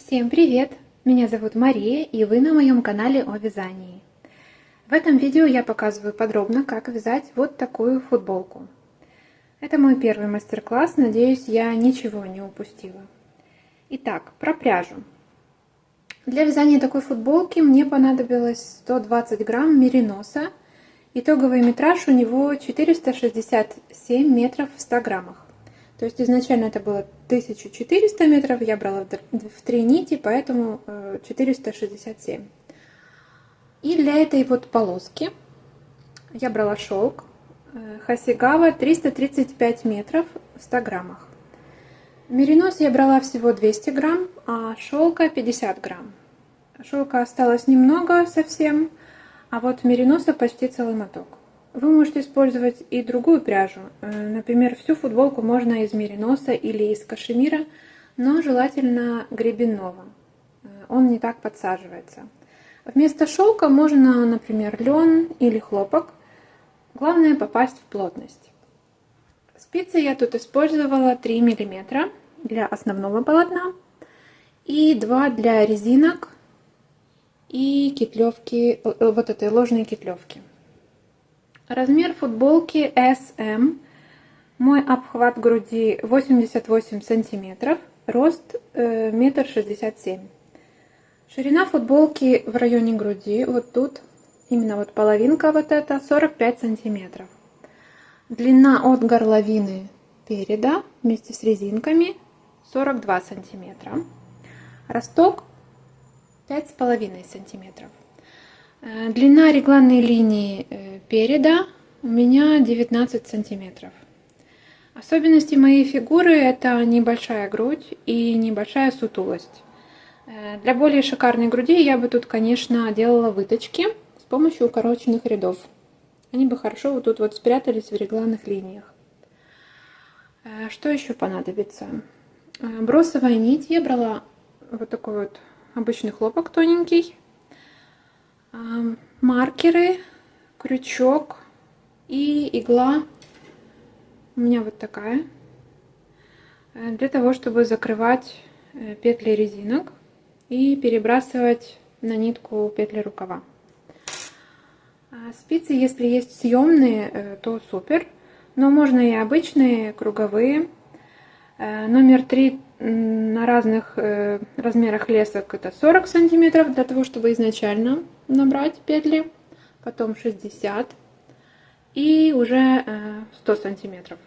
Всем привет! Меня зовут Мария, и вы на моем канале о вязании. В этом видео я показываю подробно, как вязать вот такую футболку. Это мой первый мастер-класс, надеюсь, я ничего не упустила. Итак, про пряжу. Для вязания такой футболки мне понадобилось 120 грамм мериноса. Итоговый метраж у него 467 метров в 100 граммах. То есть изначально это было 1400 метров, я брала в 3 нити, поэтому 467. И для этой вот полоски я брала шелк Хасигава 335 метров в 100 граммах. Меринос я брала всего 200 грамм, а шелка 50 грамм. Шелка осталось немного совсем, а вот мериноса почти целый моток. Вы можете использовать и другую пряжу. Например, всю футболку можно из мериноса или из кашемира, но желательно гребенного. Он не так подсаживается. Вместо шелка можно, например, лен или хлопок. Главное попасть в плотность. Спицы я тут использовала 3 мм для основного полотна и 2 для резинок и кетлевки, вот этой ложной кетлевки. Размер футболки SM, мой обхват груди 88 сантиметров, рост 1,67 м. Ширина футболки в районе груди, вот тут, именно вот половинка вот эта, 45 сантиметров. Длина от горловины переда вместе с резинками 42 сантиметра. Росток 5,5 сантиметров. Длина регланной линии переда у меня 19 сантиметров. Особенности моей фигуры — это небольшая грудь и небольшая сутулость. Для более шикарной груди я бы тут, конечно, делала выточки с помощью укороченных рядов. Они бы хорошо вот тут вот спрятались в регланных линиях. Что еще понадобится? Бросовая нить. Я брала вот такой вот обычный хлопок тоненький. Маркеры, крючок и игла у меня вот такая, для того, чтобы закрывать петли резинок и перебрасывать на нитку петли рукава. Спицы, если есть съемные, то супер, но можно и обычные, круговые. Номер 3 на разных размерах лесок — это 40 сантиметров для того, чтобы изначально набрать петли, потом 60 и уже 100 сантиметров.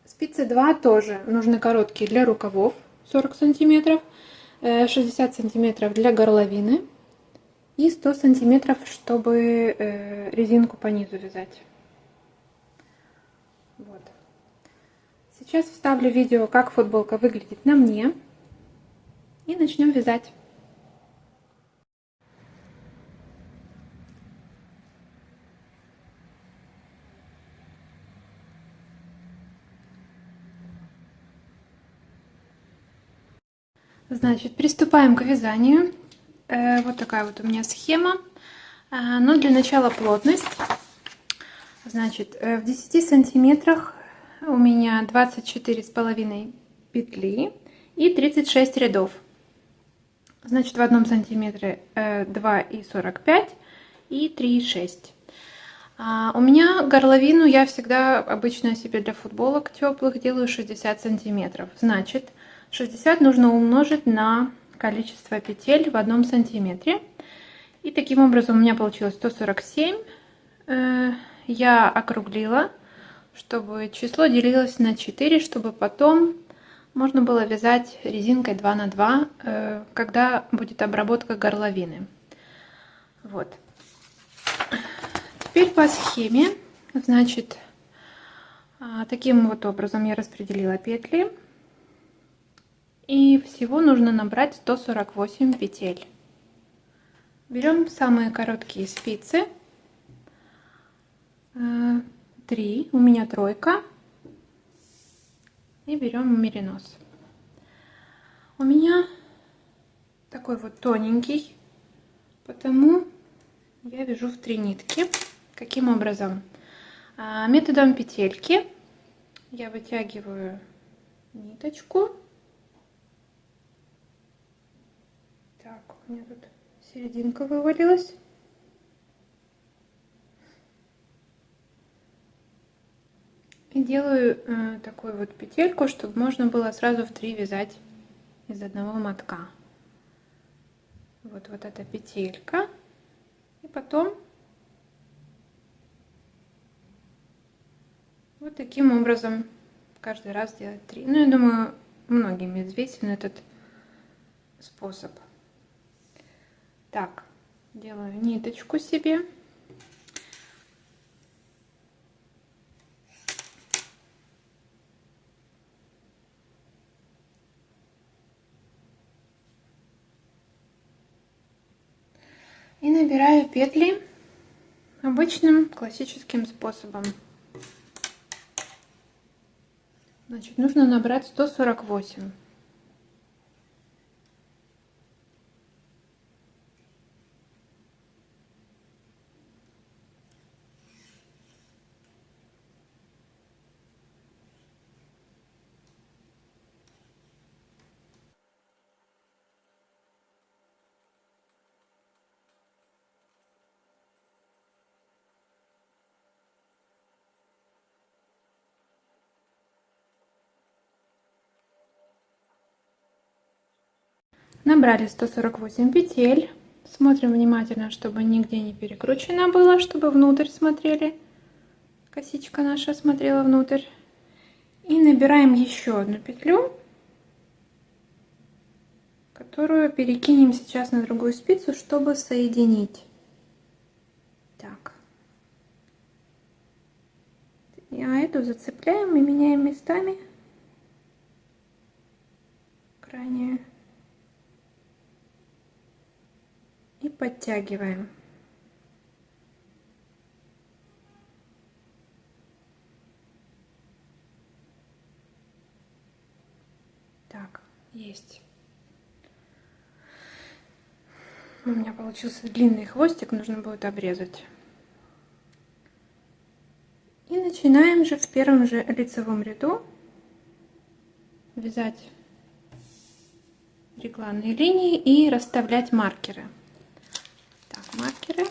Спицы 2 тоже нужны короткие для рукавов, 40 сантиметров, 60 сантиметров для горловины и 100 сантиметров, чтобы резинку по низу вязать. Вот. Сейчас вставлю видео, как футболка выглядит на мне, и начнем вязать. Значит, приступаем к вязанию. Вот такая вот у меня схема. Но для начала плотность. Значит, в 10 сантиметрах у меня 24,5 петли и 36 рядов. Значит, в 1 сантиметре 2,45 и 3,6. У меня горловину я всегда обычно себе для футболок теплых делаю 60 сантиметров. Значит, 60 нужно умножить на количество петель в 1 сантиметре. И таким образом у меня получилось 147. Я округлила, чтобы число делилось на 4, чтобы потом можно было вязать резинкой 2 на 2, когда будет обработка горловины. Вот. Теперь по схеме. Значит, таким вот образом я распределила петли. И всего нужно набрать 148 петель. Берем самые короткие спицы. 3, у меня тройка. И берем меринос. У меня такой вот тоненький, потому я вяжу в 3 нитки. Каким образом? Методом петельки я вытягиваю ниточку Так, у меня тут серединка вывалилась. И делаю такую вот петельку, чтобы можно было сразу в 3 вязать из одного мотка. Вот эта петелька. И потом вот таким образом каждый раз делать 3. Ну, я думаю, многим известен этот способ. Так, делаю ниточку себе. И набираю петли обычным классическим способом. Значит, нужно набрать 148. Набрали 148 петель. Смотрим внимательно, чтобы нигде не перекручено было, чтобы внутрь смотрели. Косичка наша смотрела внутрь. И набираем еще одну петлю, которую перекинем сейчас на другую спицу, чтобы соединить. Так. А эту зацепляем и меняем местами. Крайнюю. И подтягиваем. Так, есть. У меня получился длинный хвостик, нужно будет обрезать. И начинаем же в первом же лицевом ряду вязать регланные линии и расставлять маркеры. Так, маркеры.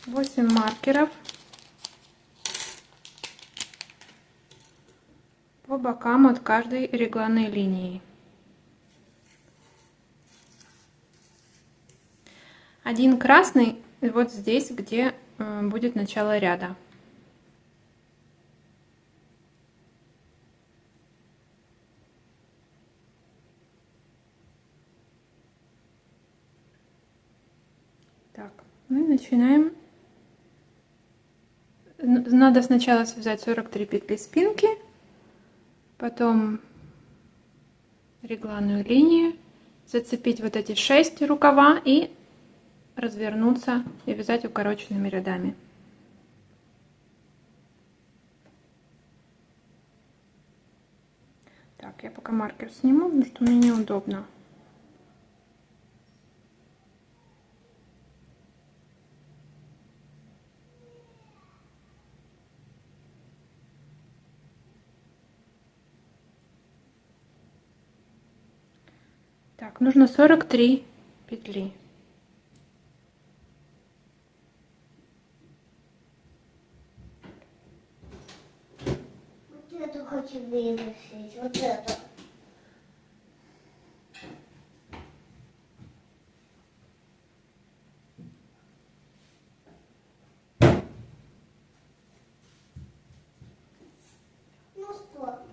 8 маркеров по бокам от каждой регланной линии. Один красный вот здесь, где будет начало ряда. Так, мы начинаем. Надо сначала связать 43 петли спинки, потом регланную линию, зацепить вот эти 6 рукава и развернуться и вязать укороченными рядами. Так, я пока маркер сниму, потому что мне неудобно. Так, нужно 43 петли. Вот эту хочу вывесить, вот эту. Ну что?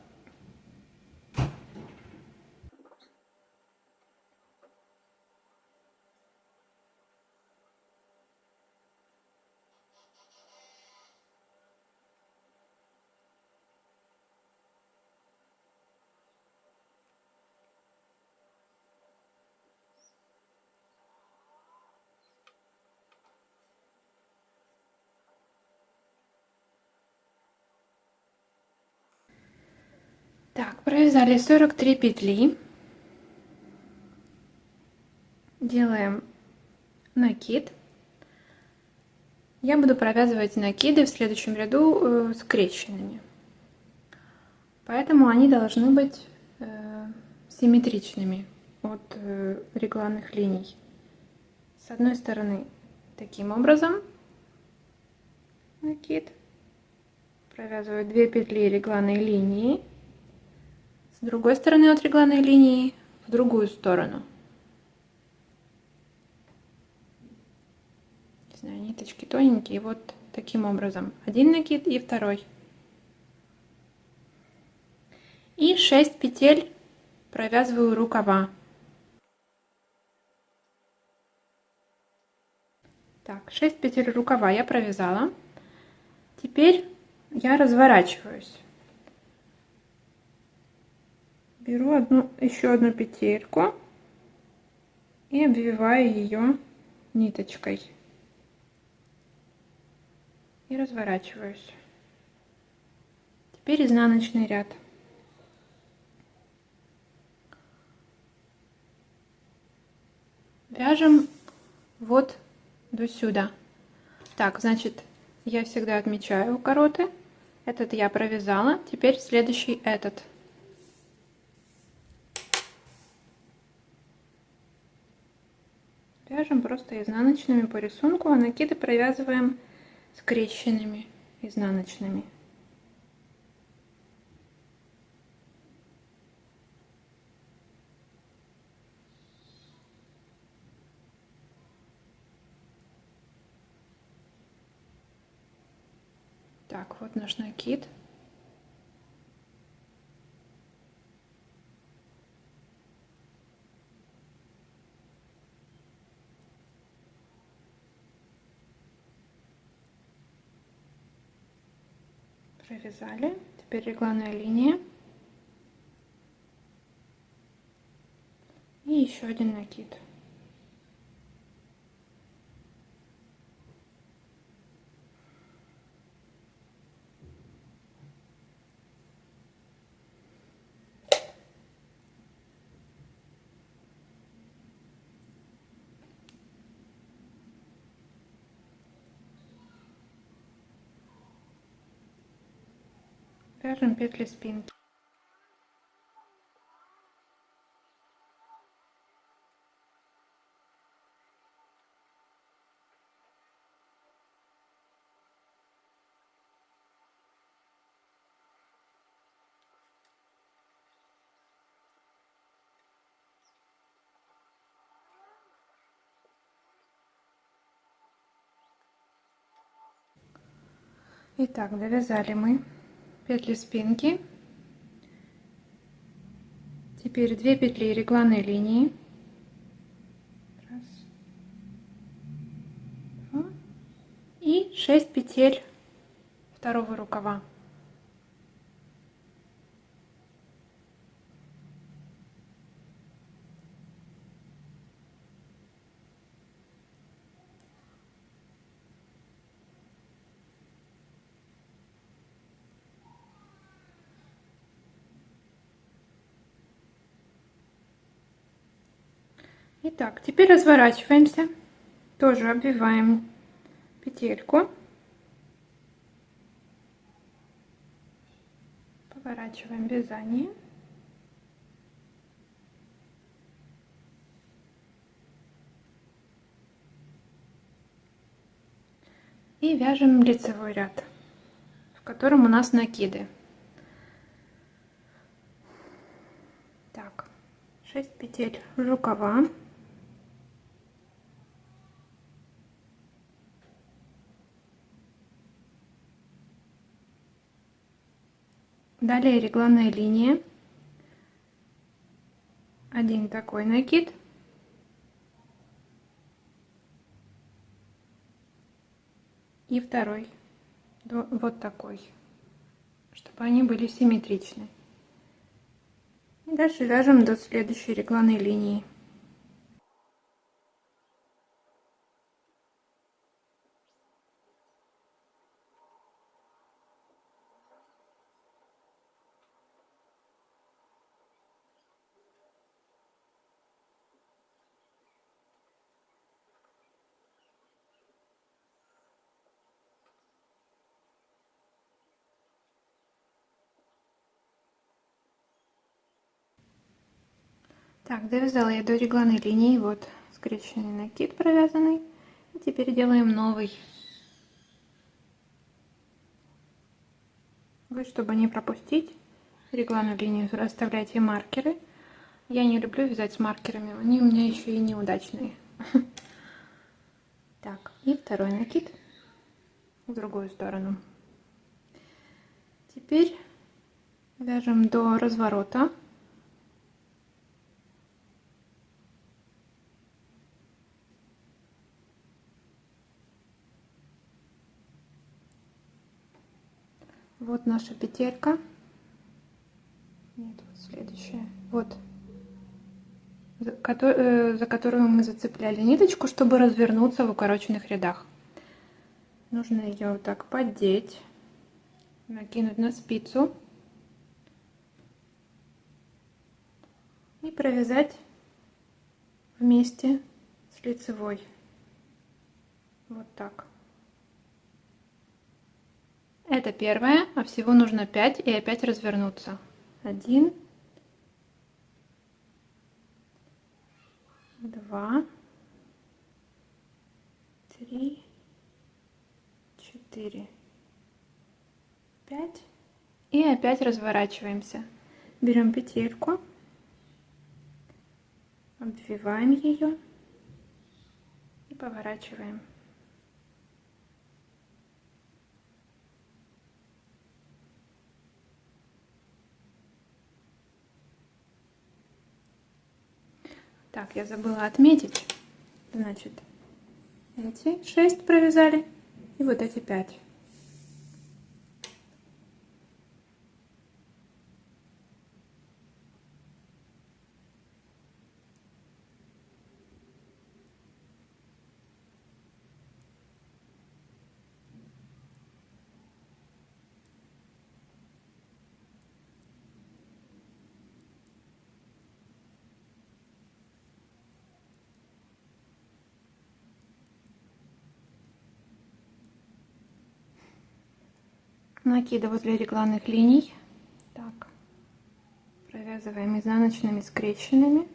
Так, провязали 43 петли. Делаем накид. Я буду провязывать накиды в следующем ряду скрещенными. Поэтому они должны быть симметричными от регланных линий. С одной стороны таким образом накид, провязываю 2 петли регланной линии, с другой стороны от регланной линии в другую сторону. Не знаю, ниточки тоненькие, вот таким образом. Один накид и второй. И 6 петель провязываю рукава. Так, 6 петель рукава я провязала. Теперь я разворачиваюсь. Беру еще одну петельку и обвиваю ее ниточкой. И разворачиваюсь. Теперь изнаночный ряд. Вяжем вот до сюда. Так, значит, я всегда отмечаю короты. Этот я провязала. Теперь следующий этот. Вяжем просто изнаночными по рисунку, а накиды провязываем скрещенными изнаночными. Так, вот наш накид. Провязали. Теперь регланная линия. И еще один накид. Вяжем петли спинки. Итак, довязали мы петли спинки. Теперь 2 петли регланной линии. Раз, два, и 6 петель второго рукава. Итак, теперь разворачиваемся, тоже обвиваем петельку, поворачиваем вязание и вяжем лицевой ряд, в котором у нас накиды. Так, 6 петель рукава. Далее регланная линия, один такой накид, и второй вот такой, чтобы они были симметричны. И дальше вяжем до следующей регланной линии. Так, довязала я до регланной линии, вот скрещенный накид провязанный. И теперь делаем новый. Вы, чтобы не пропустить регланную линию, расставляйте маркеры. Я не люблю вязать с маркерами, они у меня еще и неудачные. Так, и второй накид в другую сторону. Теперь вяжем до разворота. Вот наша петелька. Нет, вот следующая. Вот. За которую мы зацепляли ниточку, чтобы развернуться в укороченных рядах. Нужно ее вот так поддеть, накинуть на спицу и провязать вместе с лицевой. Вот так. Это первое, а всего нужно 5, и опять развернуться. 1, 2, 3, 4, 5. И опять разворачиваемся. Берем петельку, обвиваем ее и поворачиваем. Так, я забыла отметить. Значит, эти 6 провязали и вот эти 5. Накиды возле регланных линий. Так, провязываем изнаночными скрещенными.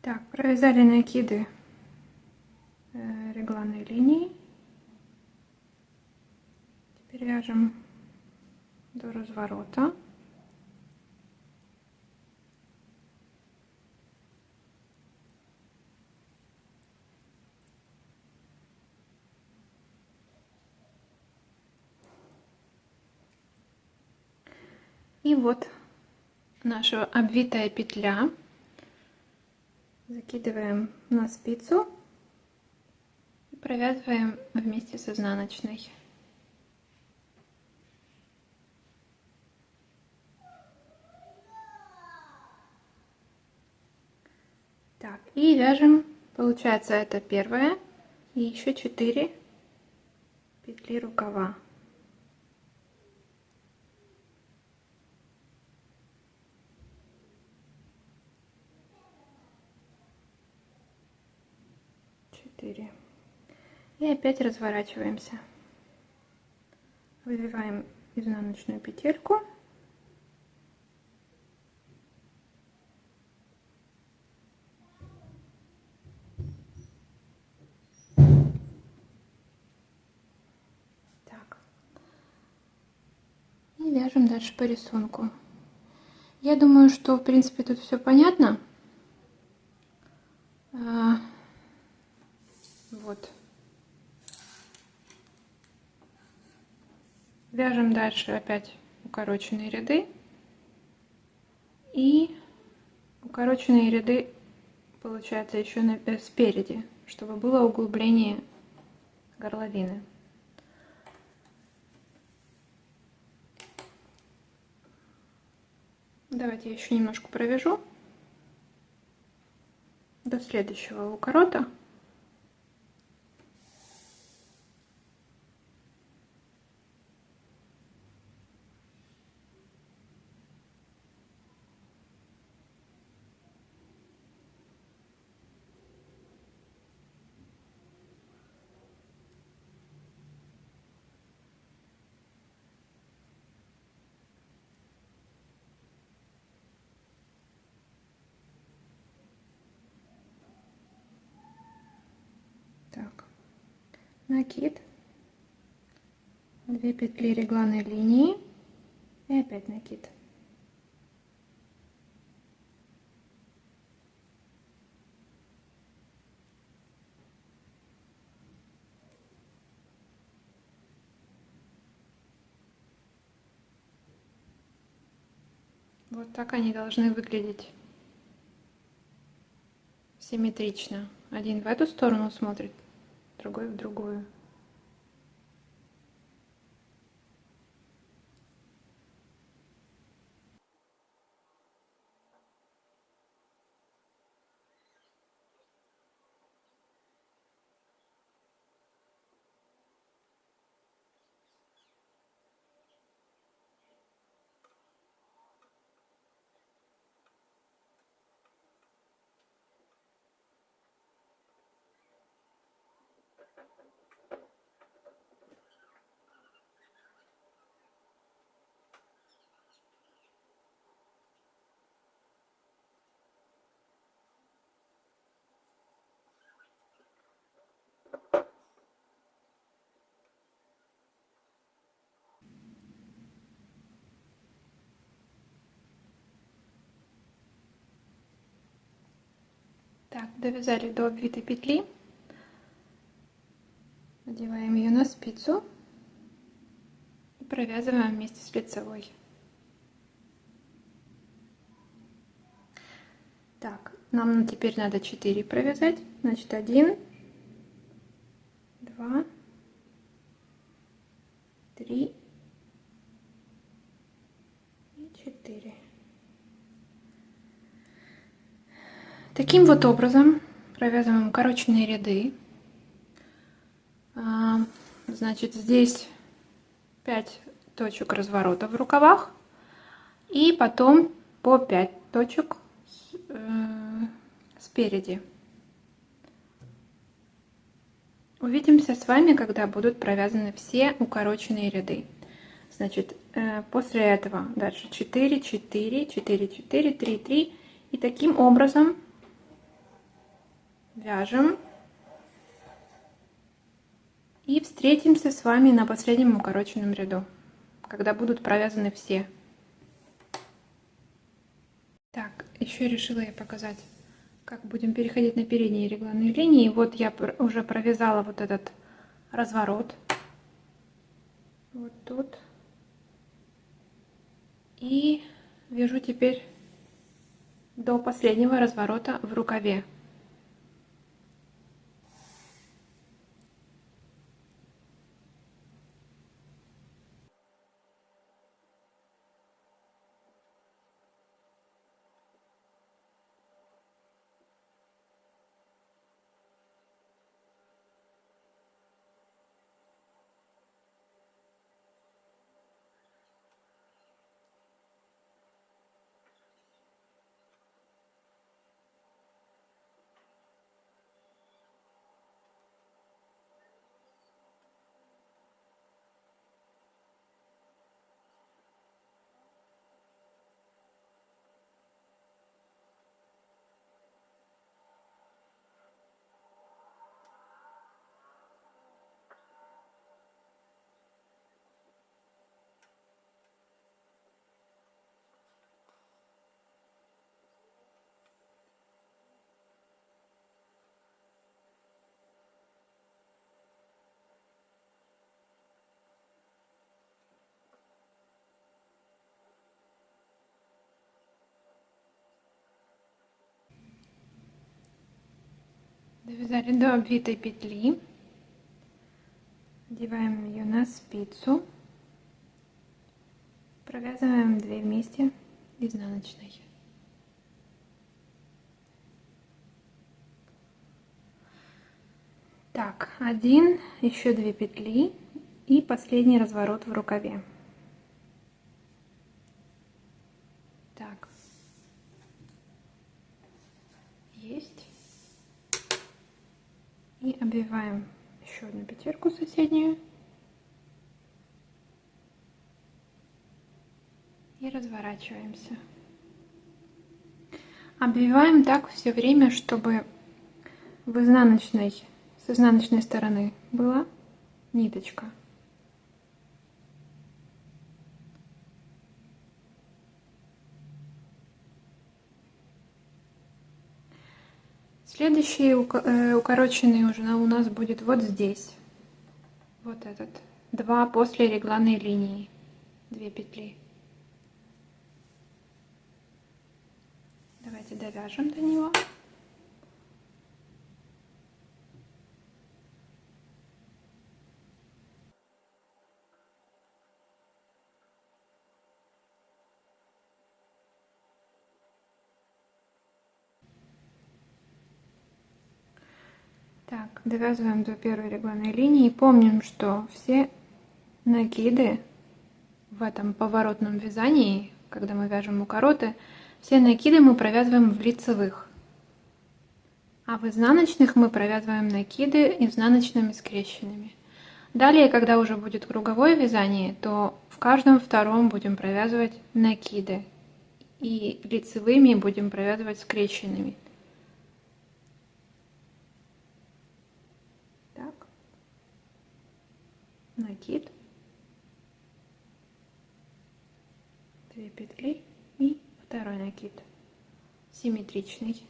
Так, провязали накиды регланной линии. Теперь вяжем до разворота. И вот наша обвитая петля. Закидываем на спицу и провязываем вместе с изнаночной. Так, и вяжем, получается, это первая и еще 4 петли рукава. Четыре. И опять разворачиваемся. Выбиваем изнаночную петельку. Так. И вяжем дальше по рисунку. Я думаю, что в принципе тут все понятно. Вот. Вяжем дальше опять укороченные ряды. И укороченные ряды получается еще спереди, чтобы было углубление горловины. Давайте я еще немножко провяжу до следующего укорота. Так, накид, 2 петли регланной линии и опять накид. Вот так они должны выглядеть симметрично. Один в эту сторону смотрит, другой в другую. Так, довязали до обвитой петли. Надеваем ее на спицу и провязываем вместе с лицевой. Так, нам теперь надо 4 провязать. Значит, 1, 2, 3 и 4. Таким вот образом провязываем укороченные ряды. Значит, здесь 5 точек разворота в рукавах и потом по 5 точек спереди. Увидимся с вами, когда будут провязаны все укороченные ряды. Значит, после этого дальше 4, 4, 4, 4, 3, 3. И таким образом вяжем. И встретимся с вами на последнем укороченном ряду, когда будут провязаны все. Так, еще решила я показать, как будем переходить на передние регланные линии. Вот я уже провязала вот этот разворот. Вот тут. И вяжу теперь до последнего разворота в рукаве. Довязали до обвитой петли. Одеваем ее на спицу. Провязываем 2 вместе изнаночной. Так, 1, еще 2 петли и последний разворот в рукаве. Так, есть. И обвиваем еще одну петельку соседнюю. И разворачиваемся. Обвиваем так все время, чтобы с изнаночной стороны была ниточка. Следующий укороченный уже у нас будет вот здесь. Вот этот. 2 после регланной линии. 2 петли. Давайте довяжем до него. Так, довязываем до первой регланной линии. Помним, что все накиды в этом поворотном вязании, когда мы вяжем укороты, все накиды мы провязываем в лицевых. А в изнаночных мы провязываем накиды изнаночными скрещенными. Далее, когда уже будет круговое вязание, то в каждом втором будем провязывать накиды. И лицевыми будем провязывать скрещенными. Так. Накид. 2 петли и второй накид. Симметричный.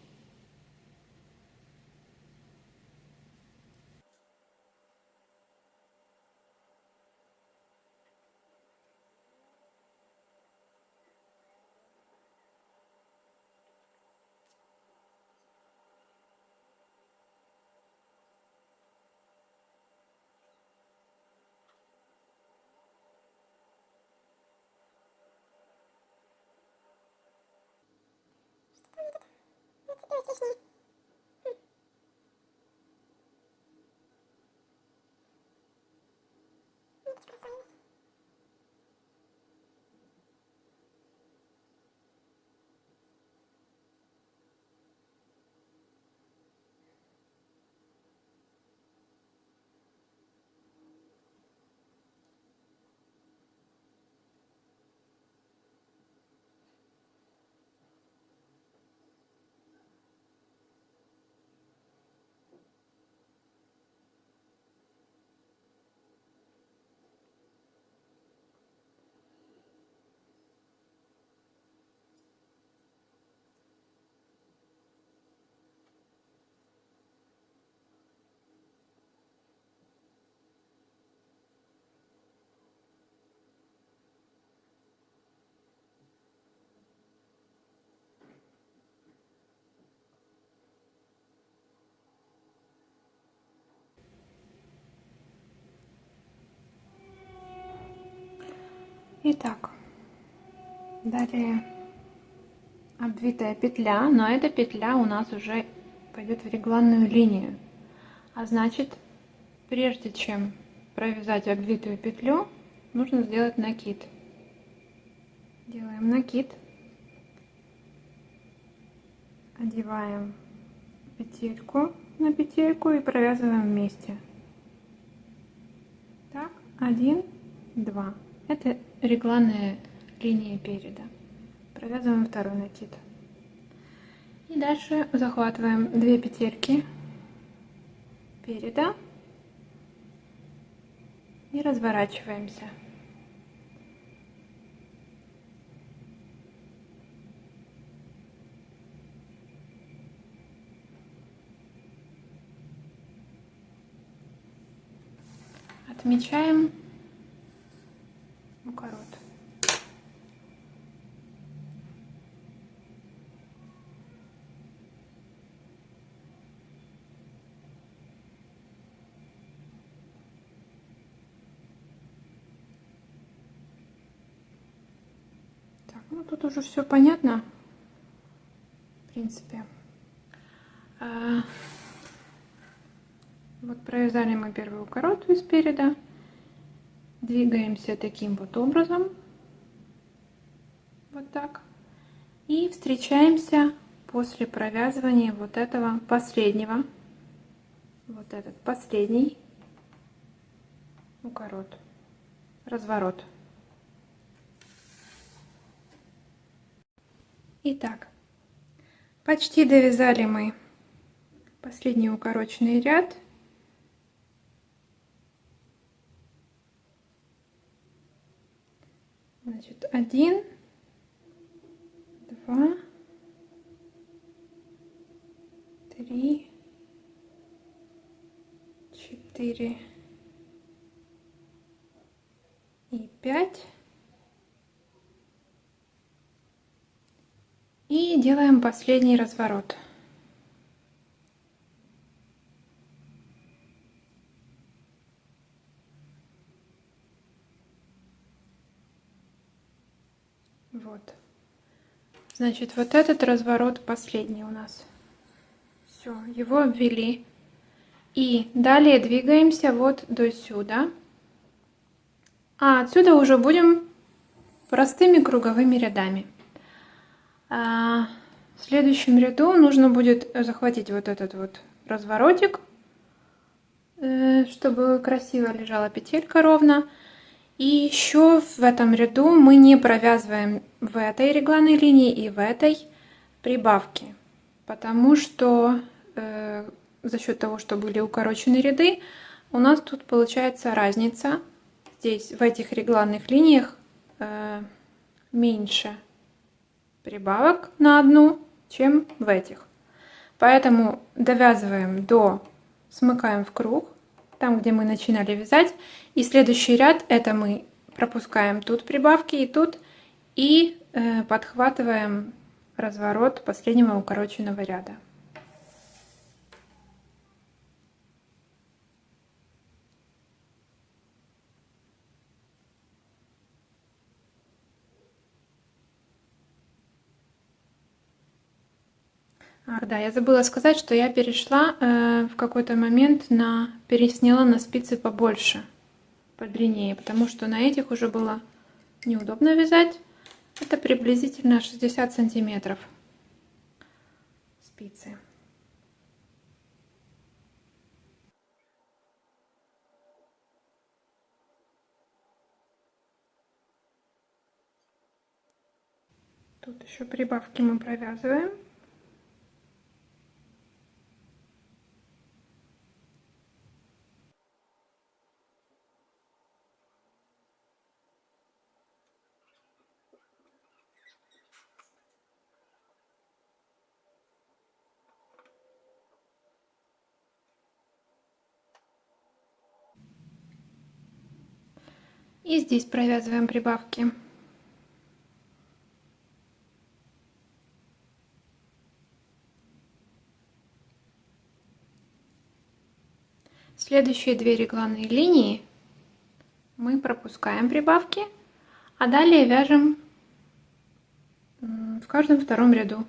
Итак, далее обвитая петля, но эта петля у нас уже пойдет в регланную линию. А значит, прежде чем провязать обвитую петлю, нужно сделать накид. Делаем накид, одеваем петельку на петельку и провязываем вместе. Так, 1, 2. Это регланная линия переда. Провязываем второй накид. И дальше захватываем 2 петельки переда и разворачиваемся. Отмечаем укорот. Ну, тут уже все понятно, в принципе. Вот провязали мы первую короткую спереди. Двигаемся таким вот образом. Вот так. И встречаемся после провязывания вот этого последнего. Вот этот последний укорот. Разворот. Итак, почти довязали мы последний укороченный ряд. Значит, 1, 2, 3, 4 и 5. И делаем последний разворот. Вот. Значит, вот этот разворот последний у нас. Все, его обвели. И далее двигаемся вот до сюда. А отсюда уже будем простыми круговыми рядами. В следующем ряду нужно будет захватить вот этот вот разворотик, чтобы красиво лежала петелька ровно. И еще в этом ряду мы не провязываем в этой регланной линии и в этой прибавки, потому что за счет того, что были укорочены ряды, у нас тут получается разница. Здесь в этих регланных линиях меньше прибавок на одну, чем в этих. Поэтому довязываем до, смыкаем в круг, там, где мы начинали вязать. И следующий ряд, это мы пропускаем тут прибавки и тут, и подхватываем разворот последнего укороченного ряда. Ах, да, я забыла сказать, что я перешла в какой-то момент пересняла на спицы побольше, подлиннее, потому что на этих уже было неудобно вязать. Это приблизительно 60 сантиметров спицы. Тут еще прибавки мы провязываем. И здесь провязываем прибавки. Следующие две регланные линии мы пропускаем прибавки, а далее вяжем в каждом втором ряду.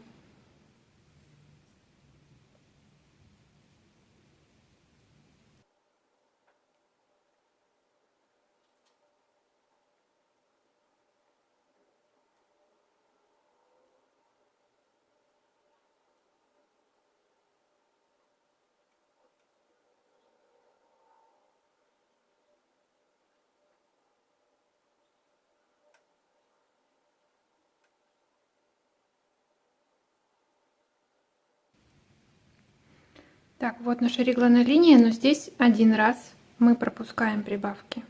Так, вот наша регланная линия, но здесь один раз мы пропускаем прибавки.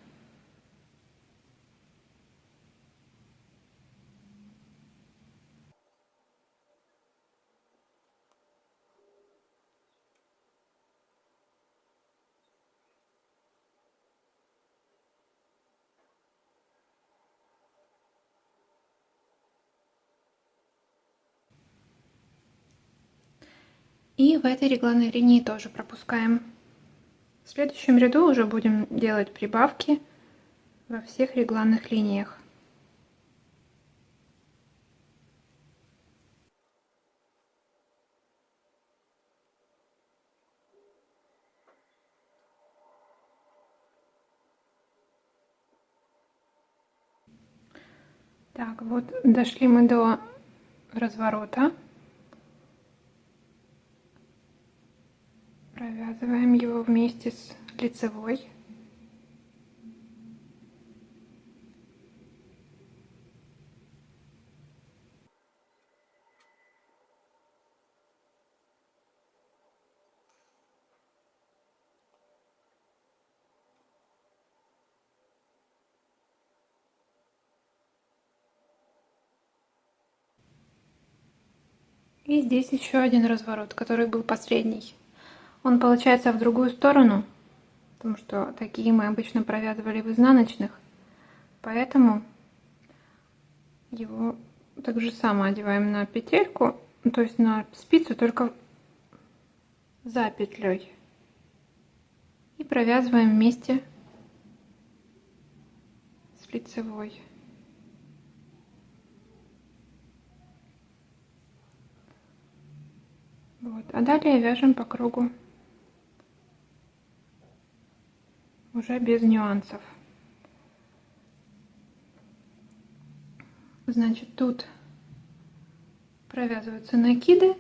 И в этой регланной линии тоже пропускаем. В следующем ряду уже будем делать прибавки во всех регланных линиях. Так, вот дошли мы до разворота. Провязываем его вместе с лицевой. И здесь еще один разворот, который был последний. Он получается в другую сторону, потому что такие мы обычно провязывали в изнаночных. Поэтому его так же само одеваем на петельку, то есть на спицу, только за петлей. И провязываем вместе с лицевой. Вот. А далее вяжем по кругу уже без нюансов. Значит, тут провязываются накиды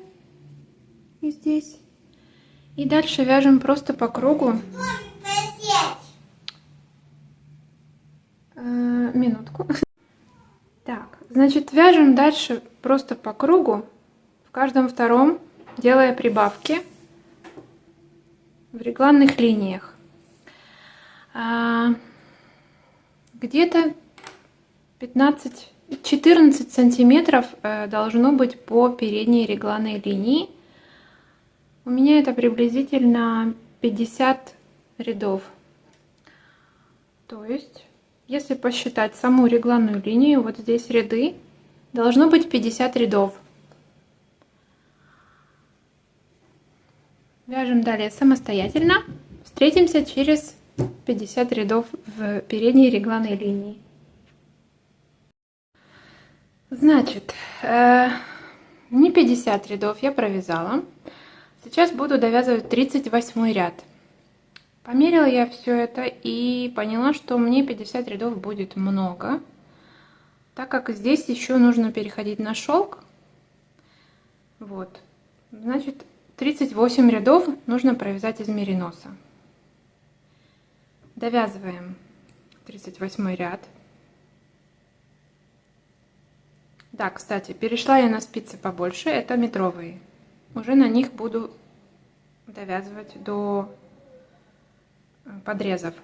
и здесь. И дальше вяжем просто по кругу. Минутку. Так, значит, вяжем дальше просто по кругу, в каждом втором, делая прибавки в регланных линиях. Где-то 14 сантиметров должно быть по передней регланной линии. У меня это приблизительно 50 рядов. То есть, если посчитать саму регланную линию, вот здесь ряды, должно быть 50 рядов. Вяжем далее самостоятельно. Встретимся через 50 рядов в передней регланной линии. Значит, не 50 рядов я провязала. Сейчас буду довязывать 38 ряд. Померила я все это и поняла, что мне 50 рядов будет много, так как здесь еще нужно переходить на шелк. Вот, значит, 38 рядов нужно провязать из мериноса. Довязываем 38 ряд. Да, кстати, перешла я на спицы побольше, это метровые. Уже на них буду довязывать до подрезов.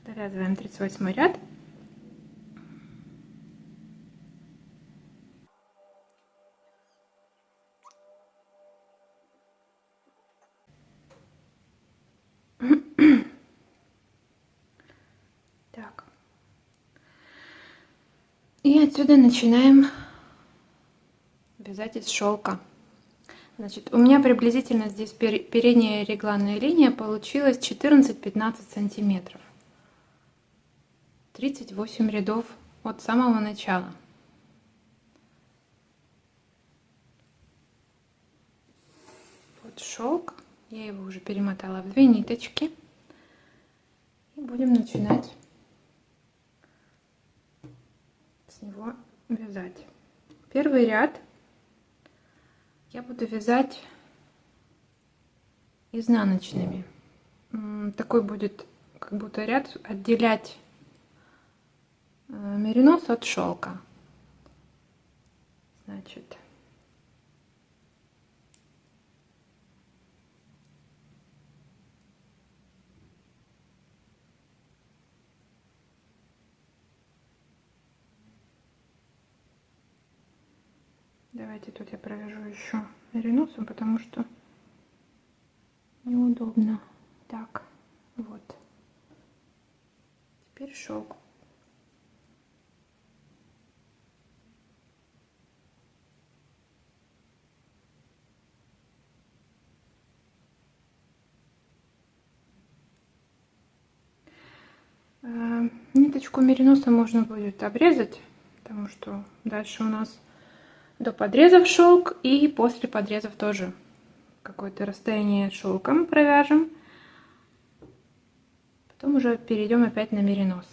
Довязываем 38 ряд. Так. И отсюда начинаем вязать из шелка. Значит, у меня приблизительно здесь передняя регланная линия получилась 14-15 сантиметров. 38 рядов от самого начала. Вот шелк, я его уже перемотала в 2 ниточки. И будем начинать с него вязать. Первый ряд я буду вязать изнаночными. Такой будет как будто ряд отделять меринос от шелка. Значит, давайте тут я провяжу еще мериносом, потому что неудобно. Так, вот. Теперь шелк. Ниточку мериноса можно будет обрезать, потому что дальше у нас до подрезов шелк, и после подрезов тоже какое-то расстояние шелком провяжем. Потом уже перейдем опять на меринос.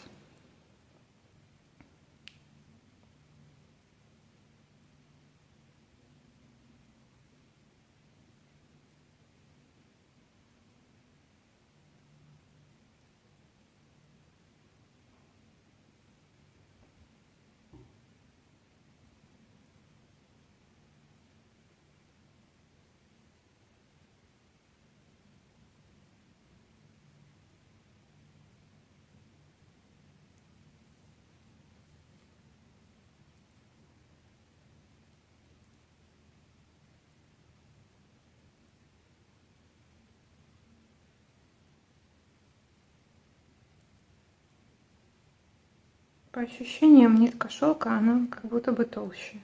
По ощущениям нитка шелка, она как будто бы толще.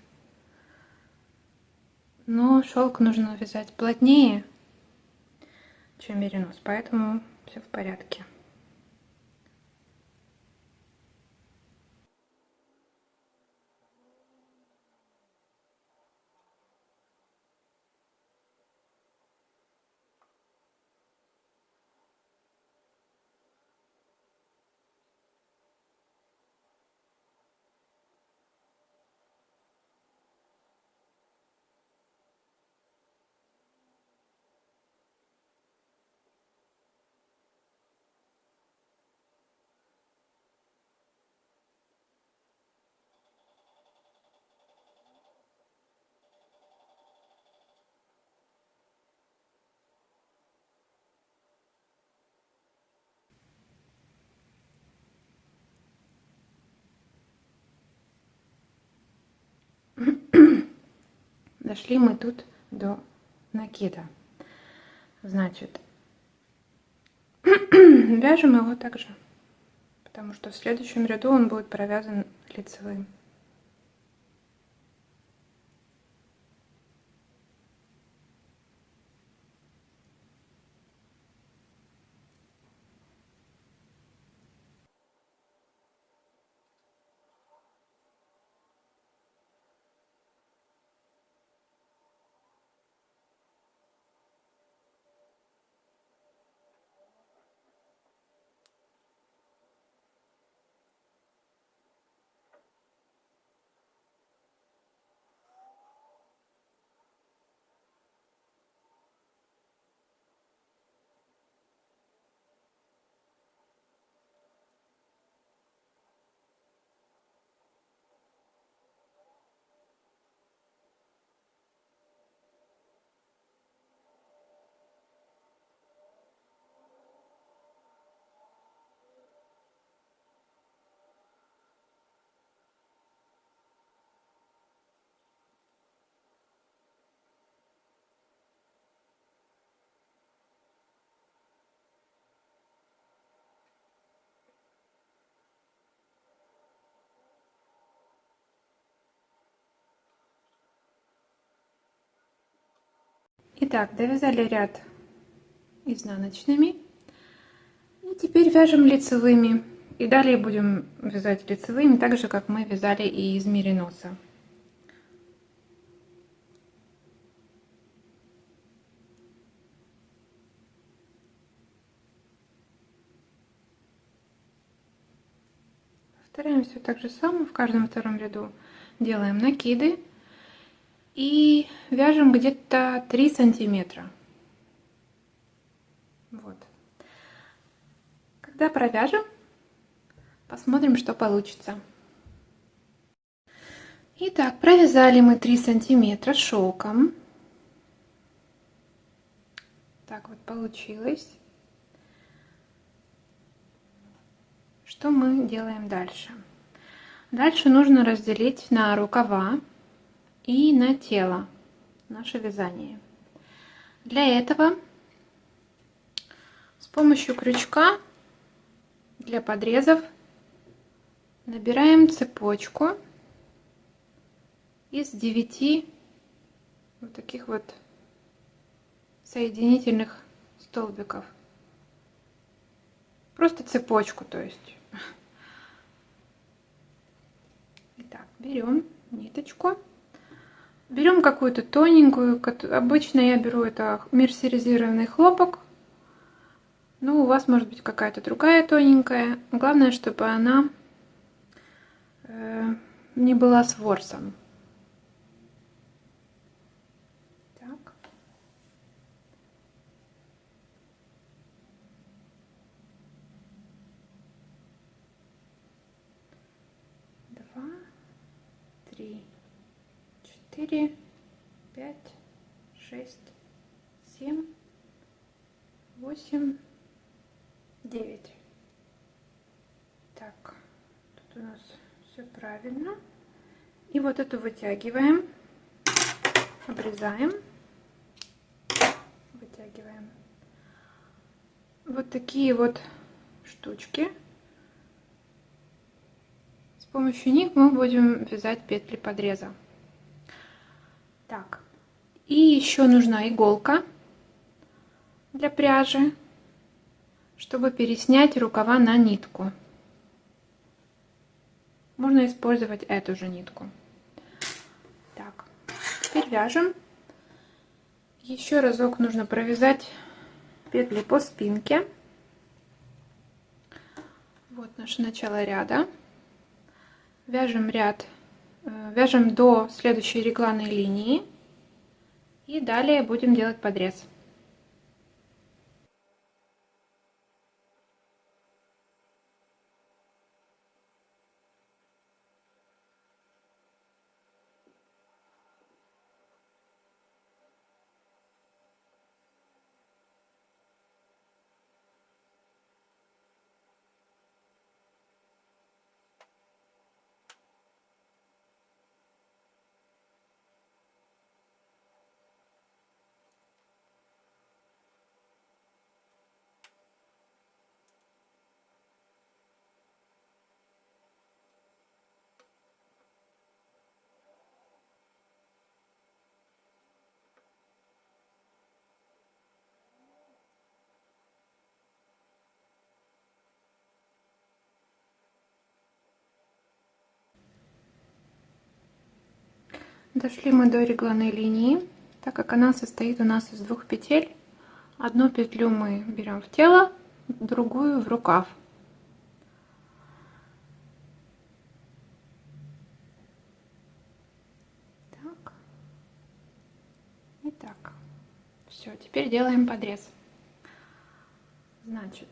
Но шелк нужно вязать плотнее, чем меринос, поэтому все в порядке. Дошли мы тут до накида. Значит, вяжем его также, потому что в следующем ряду он будет провязан лицевым. Итак, довязали ряд изнаночными. И теперь вяжем лицевыми. И далее будем вязать лицевыми, так же, как мы вязали и из мериноса. Повторяем все так же самое в каждом втором ряду. Делаем накиды и вяжем где-то 3 сантиметра. Вот. Когда провяжем, посмотрим, что получится. Итак, провязали мы 3 сантиметра шелком. Так вот получилось. Что мы делаем дальше? Дальше нужно разделить на рукава и на тело наше вязание. Для этого с помощью крючка для подрезов набираем цепочку из 9 вот таких вот соединительных столбиков. Просто цепочку, то есть. Итак, берем ниточку, берем какую-то тоненькую, обычно я беру это мерсеризированный хлопок, Ну, у вас может быть какая-то другая тоненькая. Главное, чтобы она не была с ворсом. Так. Два, три, 4, 5, 6, 7, 8, 9. Так, тут у нас все правильно. И вот эту вытягиваем, обрезаем, вытягиваем. Вот такие вот штучки. С помощью них мы будем вязать петли подреза. Так, и еще нужна иголка для пряжи, чтобы переснять рукава на нитку. Можно использовать эту же нитку. Так, теперь вяжем. Еще разок нужно провязать петли по спинке. Вот наше начало ряда. Вяжем ряд, вяжем до следующей регланной линии. И далее будем делать подрез. Дошли мы до регланной линии. Так как она состоит у нас из двух петель, одну петлю мы берем в тело, другую в рукав. Так. И так. Все, теперь делаем подрез. Значит,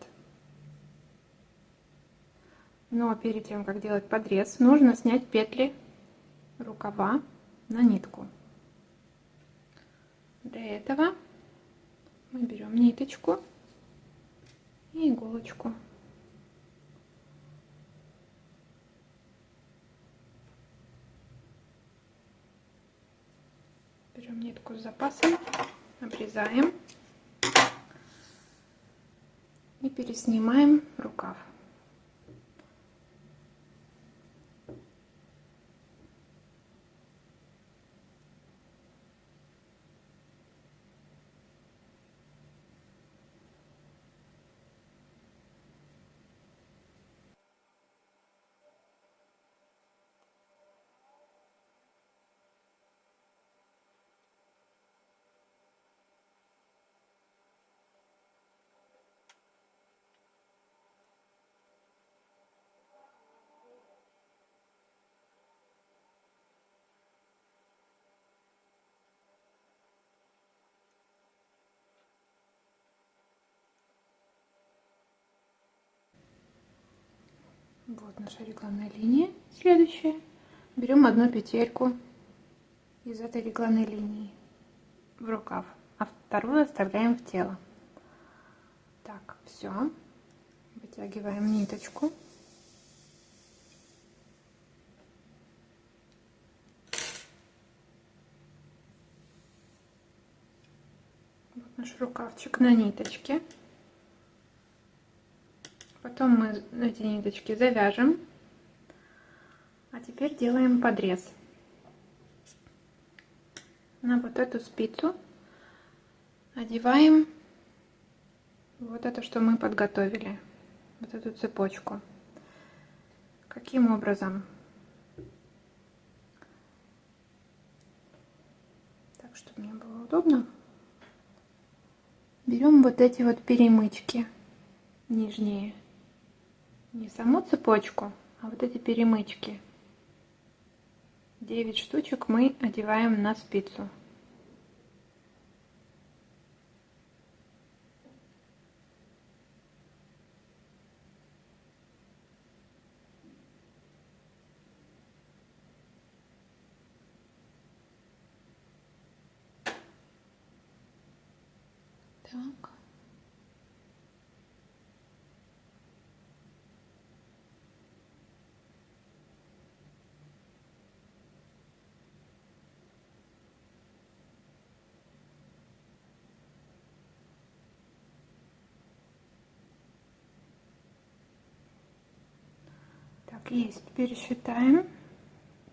но перед тем, как делать подрез, нужно снять петли рукава на нитку. Для этого мы берем ниточку и иголочку. Берем нитку с запасом, обрезаем и переснимаем рукав. Вот наша регланная линия. Следующая. Берем одну петельку из этой регланной линии в рукав, а вторую оставляем в тело. Так, все. Вытягиваем ниточку. Вот наш рукавчик на ниточке. Потом мы эти ниточки завяжем. А теперь делаем подрез. На вот эту спицу одеваем вот это, что мы подготовили, вот эту цепочку. Каким образом? Так, чтобы мне было удобно. Берем вот эти вот перемычки нижние. Не саму цепочку, а вот эти перемычки. 9 штучек мы одеваем на спицу. Так. Так, есть. Теперь считаем.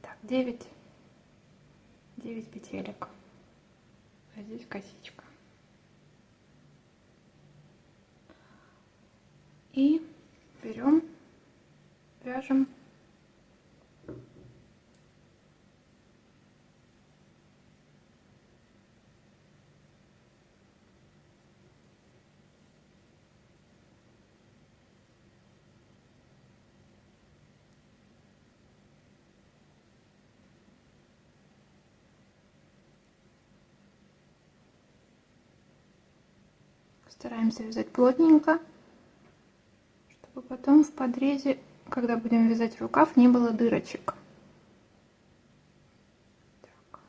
Так, 9 петелек. А здесь косичка. И берем, вяжем. Стараемся вязать плотненько, чтобы потом в подрезе, когда будем вязать рукав, не было дырочек. Так.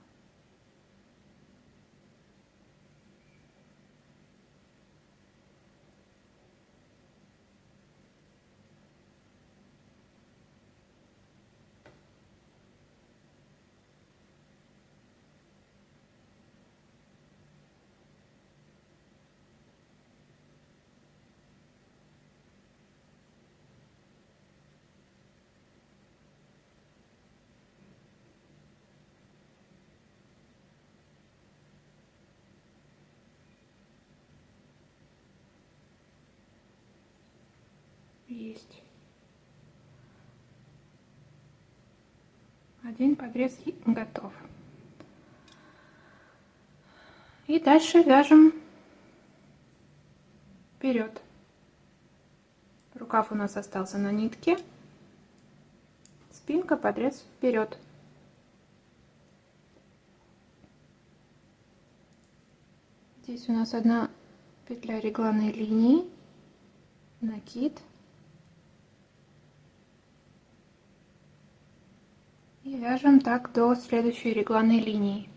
Есть. Один подрез готов. И дальше вяжем вперед. Рукав у нас остался на нитке. Спинка, подрез вперед. Здесь у нас одна петля регланной линии, накид. И вяжем так до следующей регланной линии.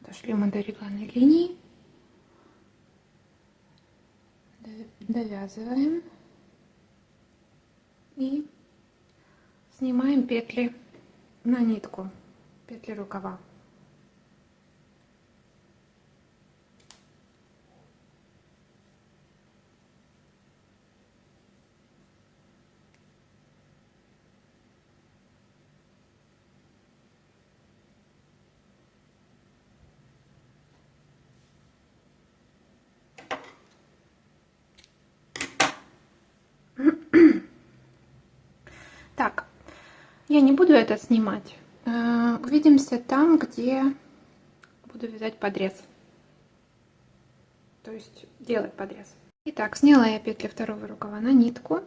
Дошли мы до регланной линии. Довязываем. И снимаем петли на нитку, петли рукава. Так, я не буду это снимать. Увидимся там, где буду вязать подрез. То есть делать подрез. Итак, сняла я петли второго рукава на нитку.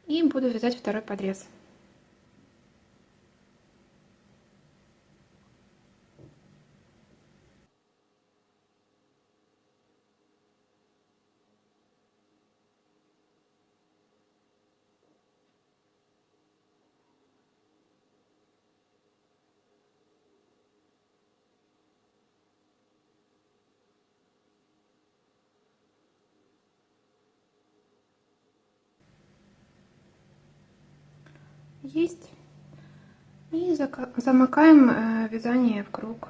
И буду вязать второй подрез. Есть. И замыкаем вязание в круг.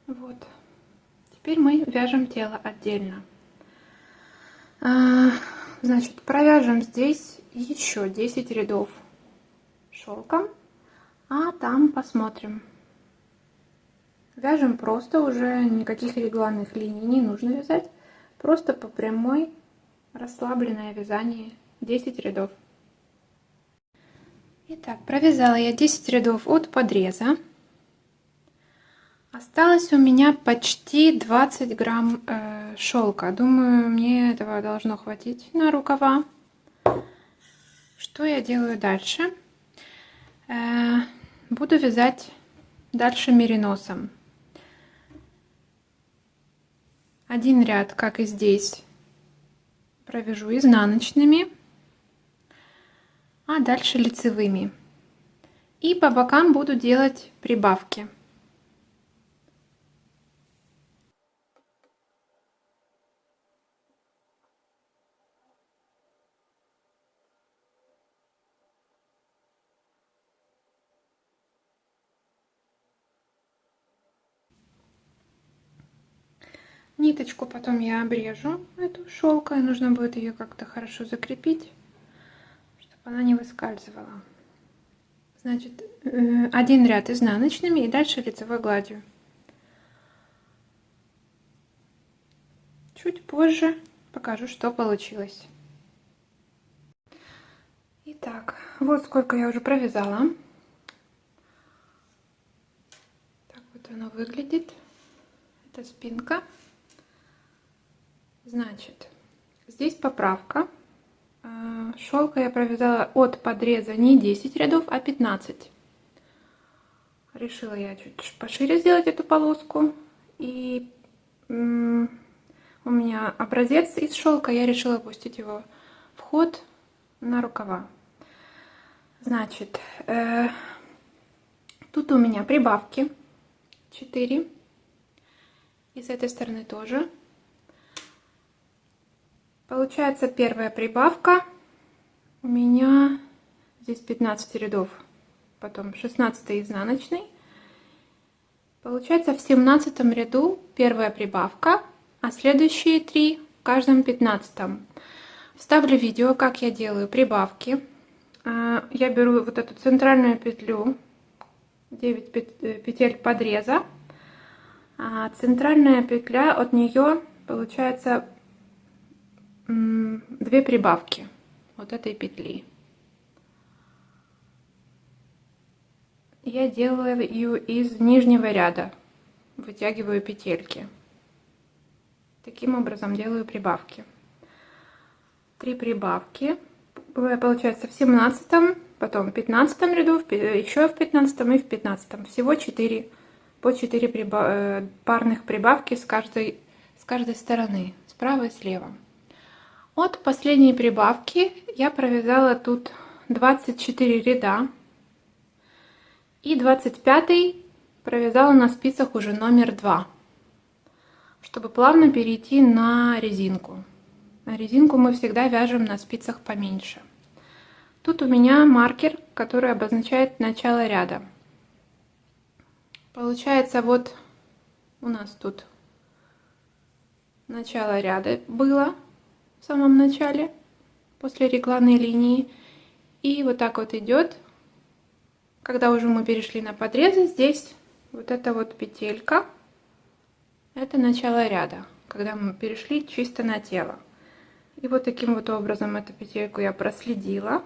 Вот. Теперь мы вяжем тело отдельно. Значит, провяжем здесь еще 10 рядов шелком, а там посмотрим. Вяжем просто, уже никаких регланных линий не нужно вязать. Просто по прямой, расслабленное вязание, 10 рядов. Итак, провязала я 10 рядов от подреза. Осталось у меня почти 20 грамм шелка. Думаю, мне этого должно хватить на рукава. Что я делаю дальше? Буду вязать дальше мериносом. Один ряд, как и здесь, провяжу изнаночными, а дальше лицевыми. И по бокам буду делать прибавки. Ниточку потом я обрежу, эту шелка, и нужно будет ее как-то хорошо закрепить, чтобы она не выскальзывала. Значит, один ряд изнаночными и дальше лицевой гладью. Чуть позже покажу, что получилось. Итак, вот сколько я уже провязала. Так вот оно выглядит. Это спинка. Значит, здесь поправка. Шелка я провязала от подреза не 10 рядов, а 15. Решила я чуть пошире сделать эту полоску. И у меня образец из шелка, я решила пустить его в ход на рукава. Значит, тут у меня прибавки 4. И с этой стороны тоже. Получается, первая прибавка у меня здесь 15 рядов, потом 16 изнаночный. Получается, в 17 ряду первая прибавка, а следующие 3 в каждом 15. Вставлю видео, как я делаю прибавки. Я беру вот эту центральную петлю, 9 петель подреза, а центральная петля, от нее получается 2 прибавки вот этой петли. Я делаю ее из нижнего ряда, вытягиваю петельки. Таким образом делаю прибавки. 3 прибавки. Получается в 17, потом в 15 ряду, еще в 15 и в 15. Всего 4, по 4 парных прибавки с каждой стороны, справа и слева. От последней прибавки я провязала тут 24 ряда. И 25 провязала на спицах уже номер 2, чтобы плавно перейти на резинку. На резинку мы всегда вяжем на спицах поменьше. Тут у меня маркер, который обозначает начало ряда. Получается, вот у нас тут начало ряда было в самом начале, после регланной линии. И вот так вот идет. Когда уже мы перешли на подрезы, здесь вот эта вот петелька, это начало ряда, когда мы перешли чисто на тело. И вот таким вот образом эту петельку я проследила.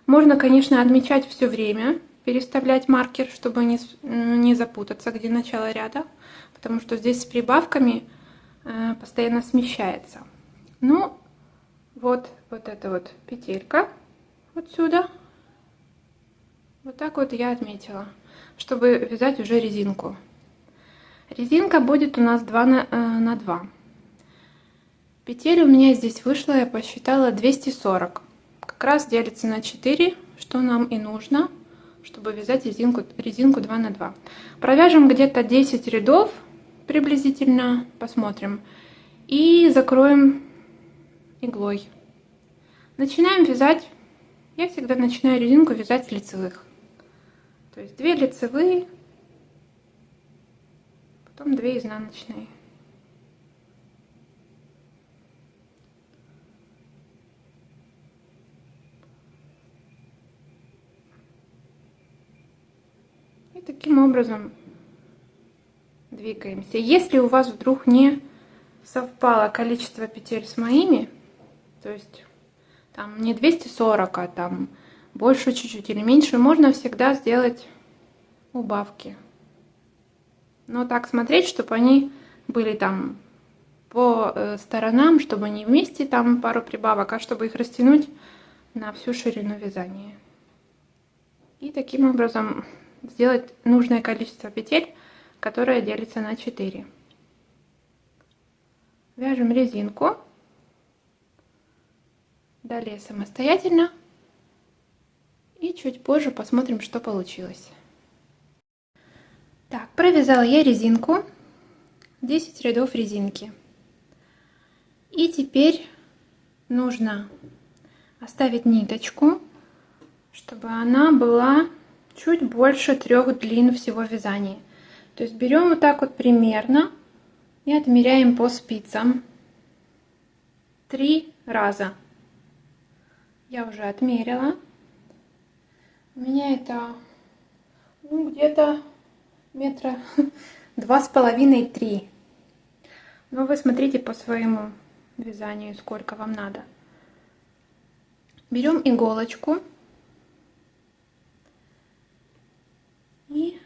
Можно, конечно, отмечать все время, переставлять маркер, чтобы не запутаться, где начало ряда, потому что здесь с прибавками постоянно смещается. Ну, вот эта вот петелька отсюда. Вот так вот я отметила, чтобы вязать уже резинку. Резинка будет у нас 2 на 2. Петель у меня здесь вышло, я посчитала, 240. Как раз делится на 4, что нам и нужно, чтобы вязать резинку 2 на 2. Провяжем где-то 10 рядов приблизительно, посмотрим. И закроем иглой. Начинаем вязать. Я всегда начинаю резинку вязать с лицевых. То есть 2 лицевые, потом 2 изнаночные. И таким образом двигаемся. Если у вас вдруг не совпало количество петель с моими, то есть там не 240, а там больше чуть-чуть или меньше, можно всегда сделать убавки. Но так смотреть, чтобы они были там по сторонам, чтобы не вместе там пару прибавок, а чтобы их растянуть на всю ширину вязания. И таким образом сделать нужное количество петель, которое делится на 4. Вяжем резинку. Далее самостоятельно. И чуть позже посмотрим, что получилось. Так, провязала я резинку. 10 рядов резинки. И теперь нужно оставить ниточку, чтобы она была чуть больше 3 длин всего вязания. То есть берем вот так вот примерно и отмеряем по спицам 3 раза. Я уже отмерила. У меня это где-то метра 2,5-3. Но вы смотрите по своему вязанию, сколько вам надо. Берем иголочку и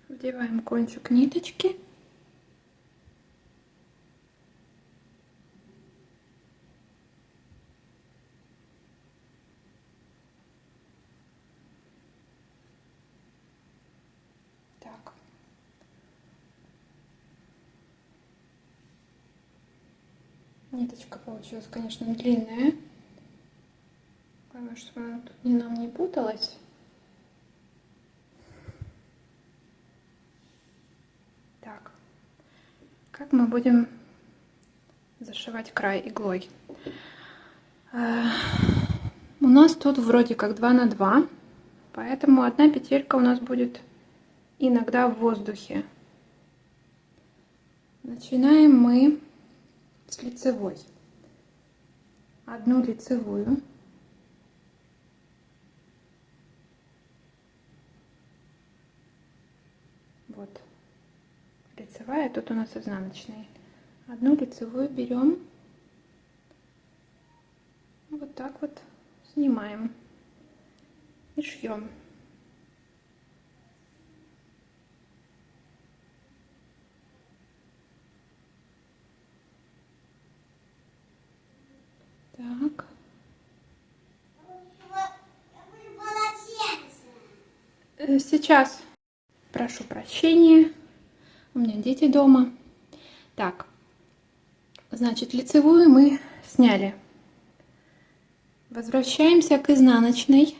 вдеваем кончик ниточки. Так. Ниточка получилась, конечно, длинная. Главное, чтобы она тут нам не путалась. Так, как мы будем зашивать край иглой? У нас тут вроде как 2 на 2, поэтому одна петелька у нас будет иногда в воздухе. Начинаем мы с лицевой. Одну лицевую. Вот. Лицевая, тут у нас изнаночная. Одну лицевую берем. Вот так вот снимаем и шьем. Так. Сейчас прошу прощения. У меня дети дома. Так. Значит, лицевую мы сняли. Возвращаемся к изнаночной.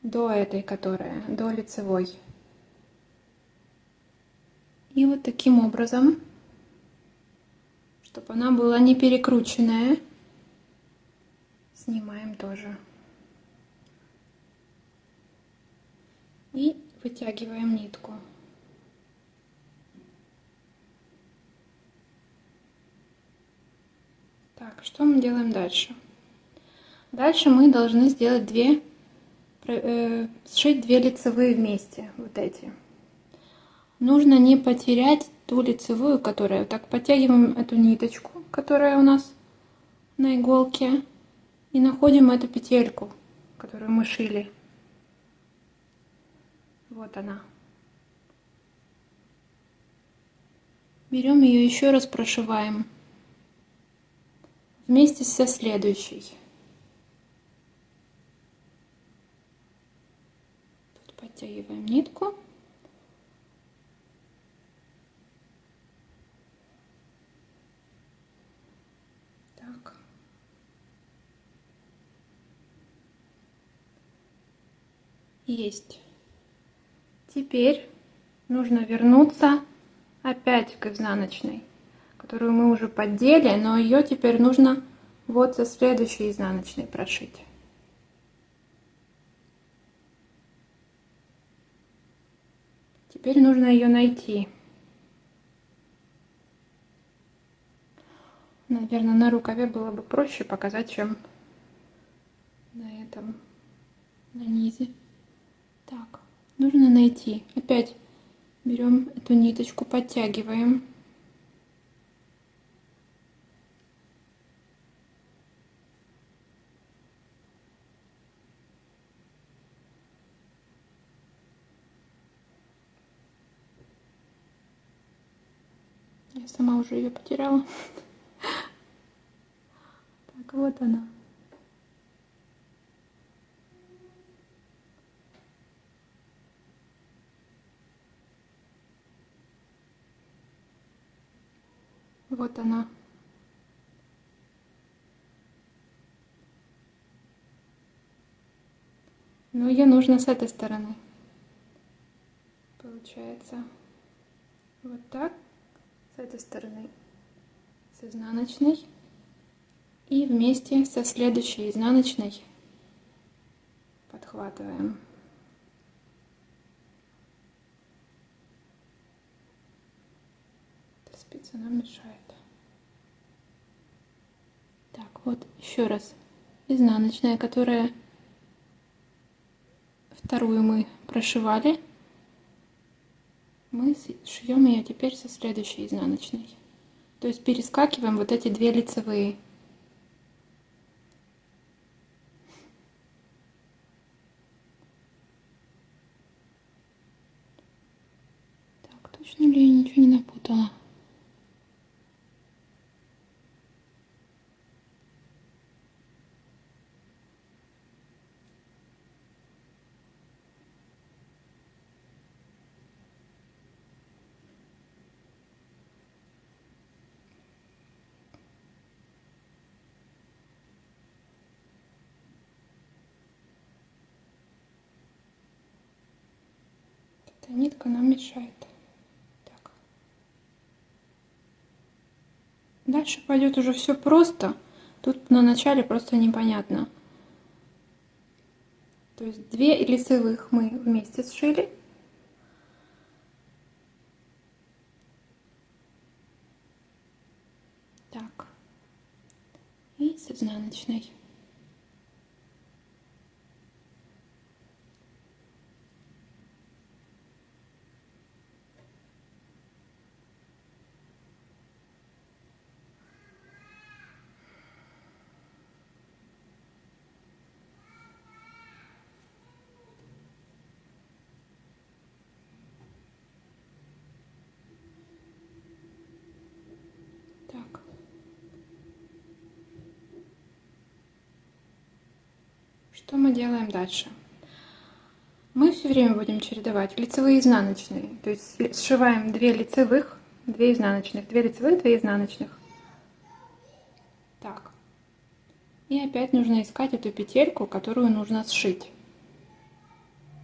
До этой, которая, до лицевой. И вот таким образом, чтобы она была не перекрученная, снимаем тоже. И вытягиваем нитку. Так, что мы делаем дальше? Дальше мы должны сделать сшить 2 лицевые вместе, вот эти. Нужно не потерять ту лицевую, которая, так подтягиваем эту ниточку, которая у нас на иголке, и находим эту петельку, которую мы шили. Вот она. Берем ее еще раз, прошиваем вместе со следующей. Растягиваем нитку. Так. Есть. Теперь нужно вернуться опять к изнаночной, которую мы уже поддели, но ее теперь нужно вот со следующей изнаночной прошить. Теперь нужно ее найти. Наверное, на рукаве было бы проще показать, чем на этом, на низе. Так, нужно найти. Опять берем эту ниточку, подтягиваем. Я сама уже ее потеряла. Так, вот она. Вот она. Но ее нужно с этой стороны. Получается вот так. С этой стороны с изнаночной. И вместе со следующей изнаночной подхватываем. Эта спица нам мешает. Так, вот еще раз. Изнаночная, которая вторую мы прошивали. Мы шьем ее теперь со следующей изнаночной. То есть перескакиваем вот эти две лицевые. Так, точно ли я ничего не напутала? Эта нитка нам мешает. Так. Дальше пойдет уже все просто. Тут на начале просто непонятно. То есть 2 лицевых мы вместе сшили. Так. И с изнаночной. Так. Что мы делаем дальше? Мы все время будем чередовать лицевые и изнаночные. То есть сшиваем 2 лицевых, 2 изнаночных, 2 лицевых, 2 изнаночных. Так. И опять нужно искать эту петельку, которую нужно сшить.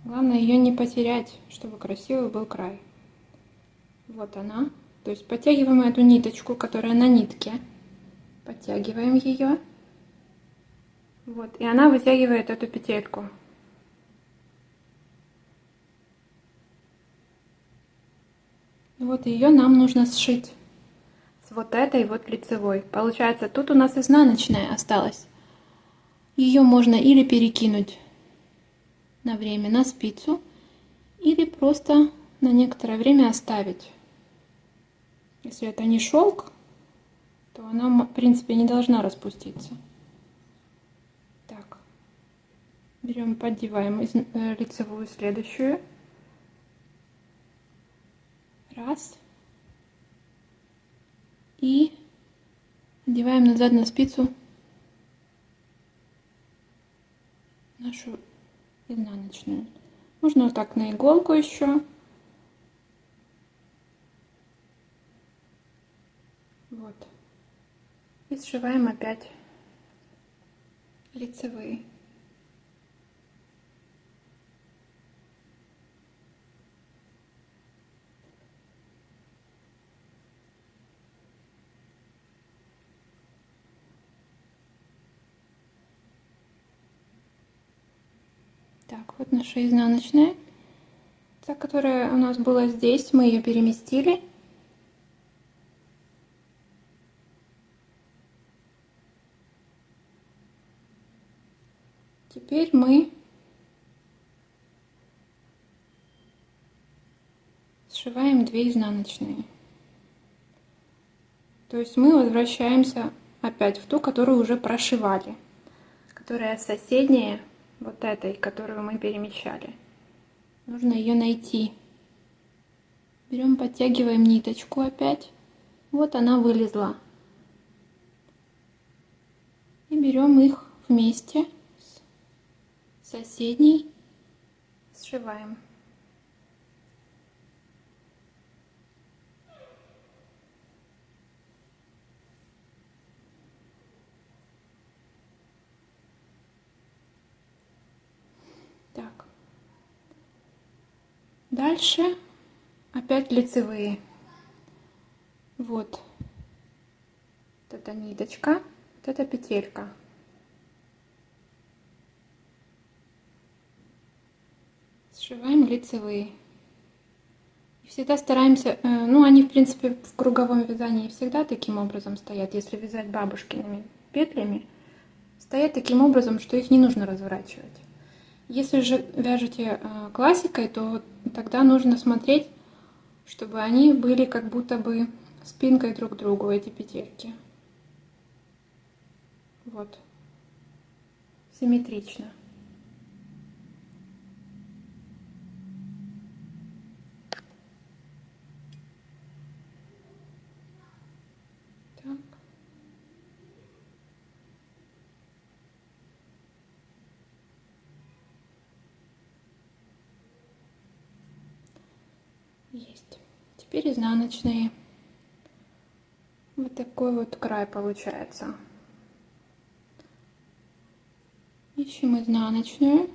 Главное ее не потерять, чтобы красивый был край. Вот она. То есть подтягиваем эту ниточку, которая на нитке. Подтягиваем ее. Вот. И она вытягивает эту петельку. И вот ее нам нужно сшить с вот этой вот лицевой. Получается, тут у нас изнаночная осталась. Ее можно или перекинуть на время на спицу, или просто на некоторое время оставить. Если это не шелк, то она, в принципе, не должна распуститься. Так, берем, поддеваем лицевую следующую. Раз. И одеваем назад на спицу нашу изнаночную. Можно вот так на иголку еще. Вот. И сшиваем опять лицевые. Так, вот наша изнаночная. Та, которая у нас была здесь, мы ее переместили. Теперь мы сшиваем 2 изнаночные. То есть мы возвращаемся опять в ту, которую уже прошивали, которая соседняя вот этой, которую мы перемещали. Нужно ее найти. Берем, подтягиваем ниточку опять. Вот она вылезла. И берем их вместе с соседней, сшиваем. Так. Дальше опять лицевые. Вот эта ниточка, вот эта петелька. Сшиваем лицевые. И всегда стараемся, ну они в принципе в круговом вязании всегда таким образом стоят, если вязать бабушкиными петлями, стоят таким образом, что их не нужно разворачивать. Если же вяжете классикой, то тогда нужно смотреть, чтобы они были как будто бы спинкой друг к другу, эти петельки. Вот. Симметрично. Так. Есть. Теперь изнаночные. Вот такой вот край получается. Ищем изнаночную.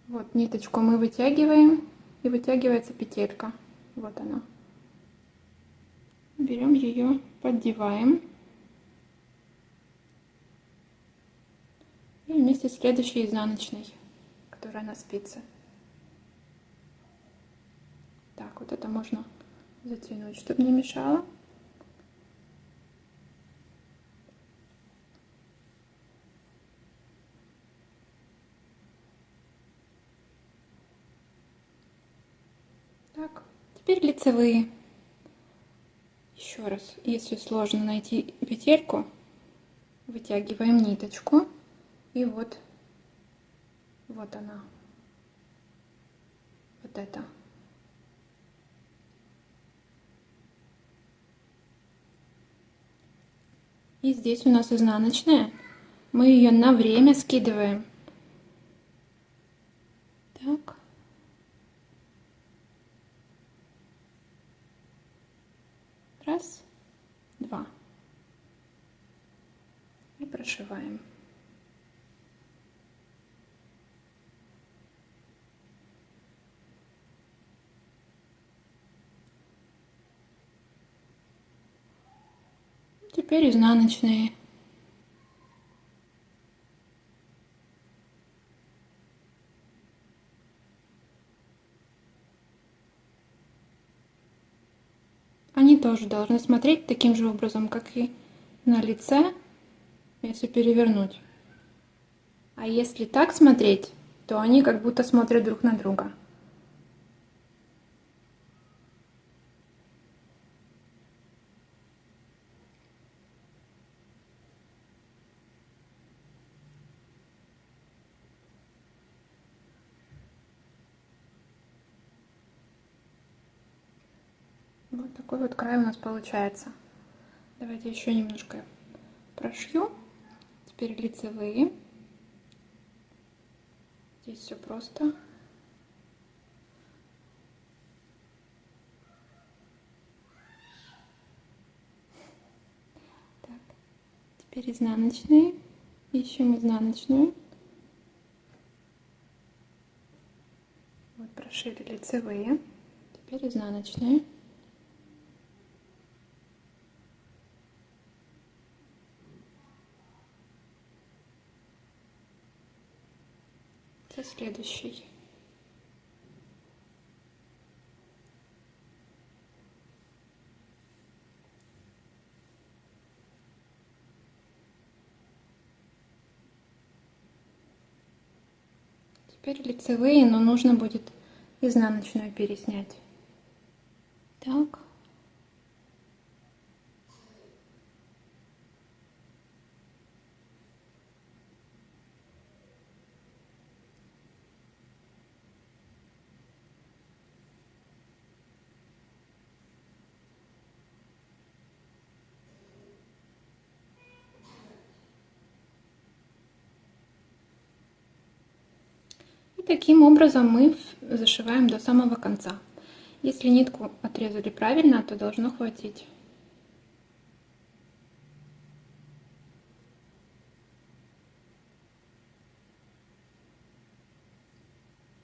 Вот ниточку мы вытягиваем, и вытягивается петелька. Вот она. Берем ее, поддеваем. И вместе с следующей изнаночной, которая на спице. Так, вот это можно затянуть, чтобы не мешало. Так, теперь лицевые. Еще раз, если сложно найти петельку, вытягиваем ниточку, и вот она, вот это. И здесь у нас изнаночная, мы ее на время скидываем. Так. Раз, два. И прошиваем. Теперь изнаночные. Они тоже должны смотреть таким же образом, как и на лице, если перевернуть. А если так смотреть, то они как будто смотрят друг на друга. Вот такой вот край у нас получается. Давайте еще немножко прошью. Теперь лицевые. Здесь все просто. Так. Теперь изнаночные. Ищем изнаночную. Вот прошили лицевые. Теперь изнаночные. Следующий. Теперь лицевые, но нужно будет изнаночную переснять. Так. И таким образом мы зашиваем до самого конца. Если нитку отрезали правильно, то должно хватить.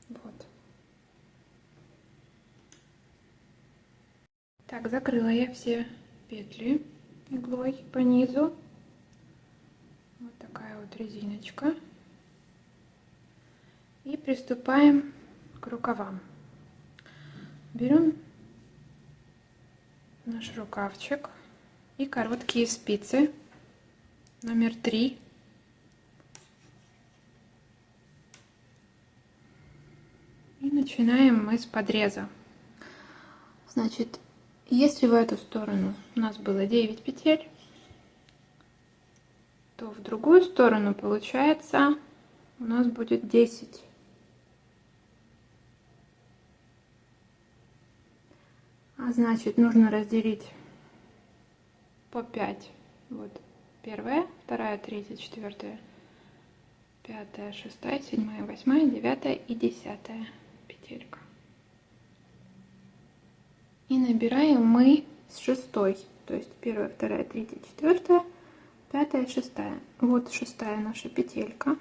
Вот. Так, закрыла я все петли иглой по низу. Вот такая вот резиночка. И приступаем к рукавам. Берем наш рукавчик и короткие спицы номер 3. И начинаем мы с подреза. Значит, если в эту сторону у нас было 9 петель, то в другую сторону получается у нас будет 10. А значит, нужно разделить по 5. Вот первая, вторая, третья, четвертая, пятая, шестая, седьмая, восьмая, девятая и 10-я петелька. И набираем мы с 6-й, то есть первая, вторая, третья, четвертая, пятая, шестая. Вот 6-я наша петелька.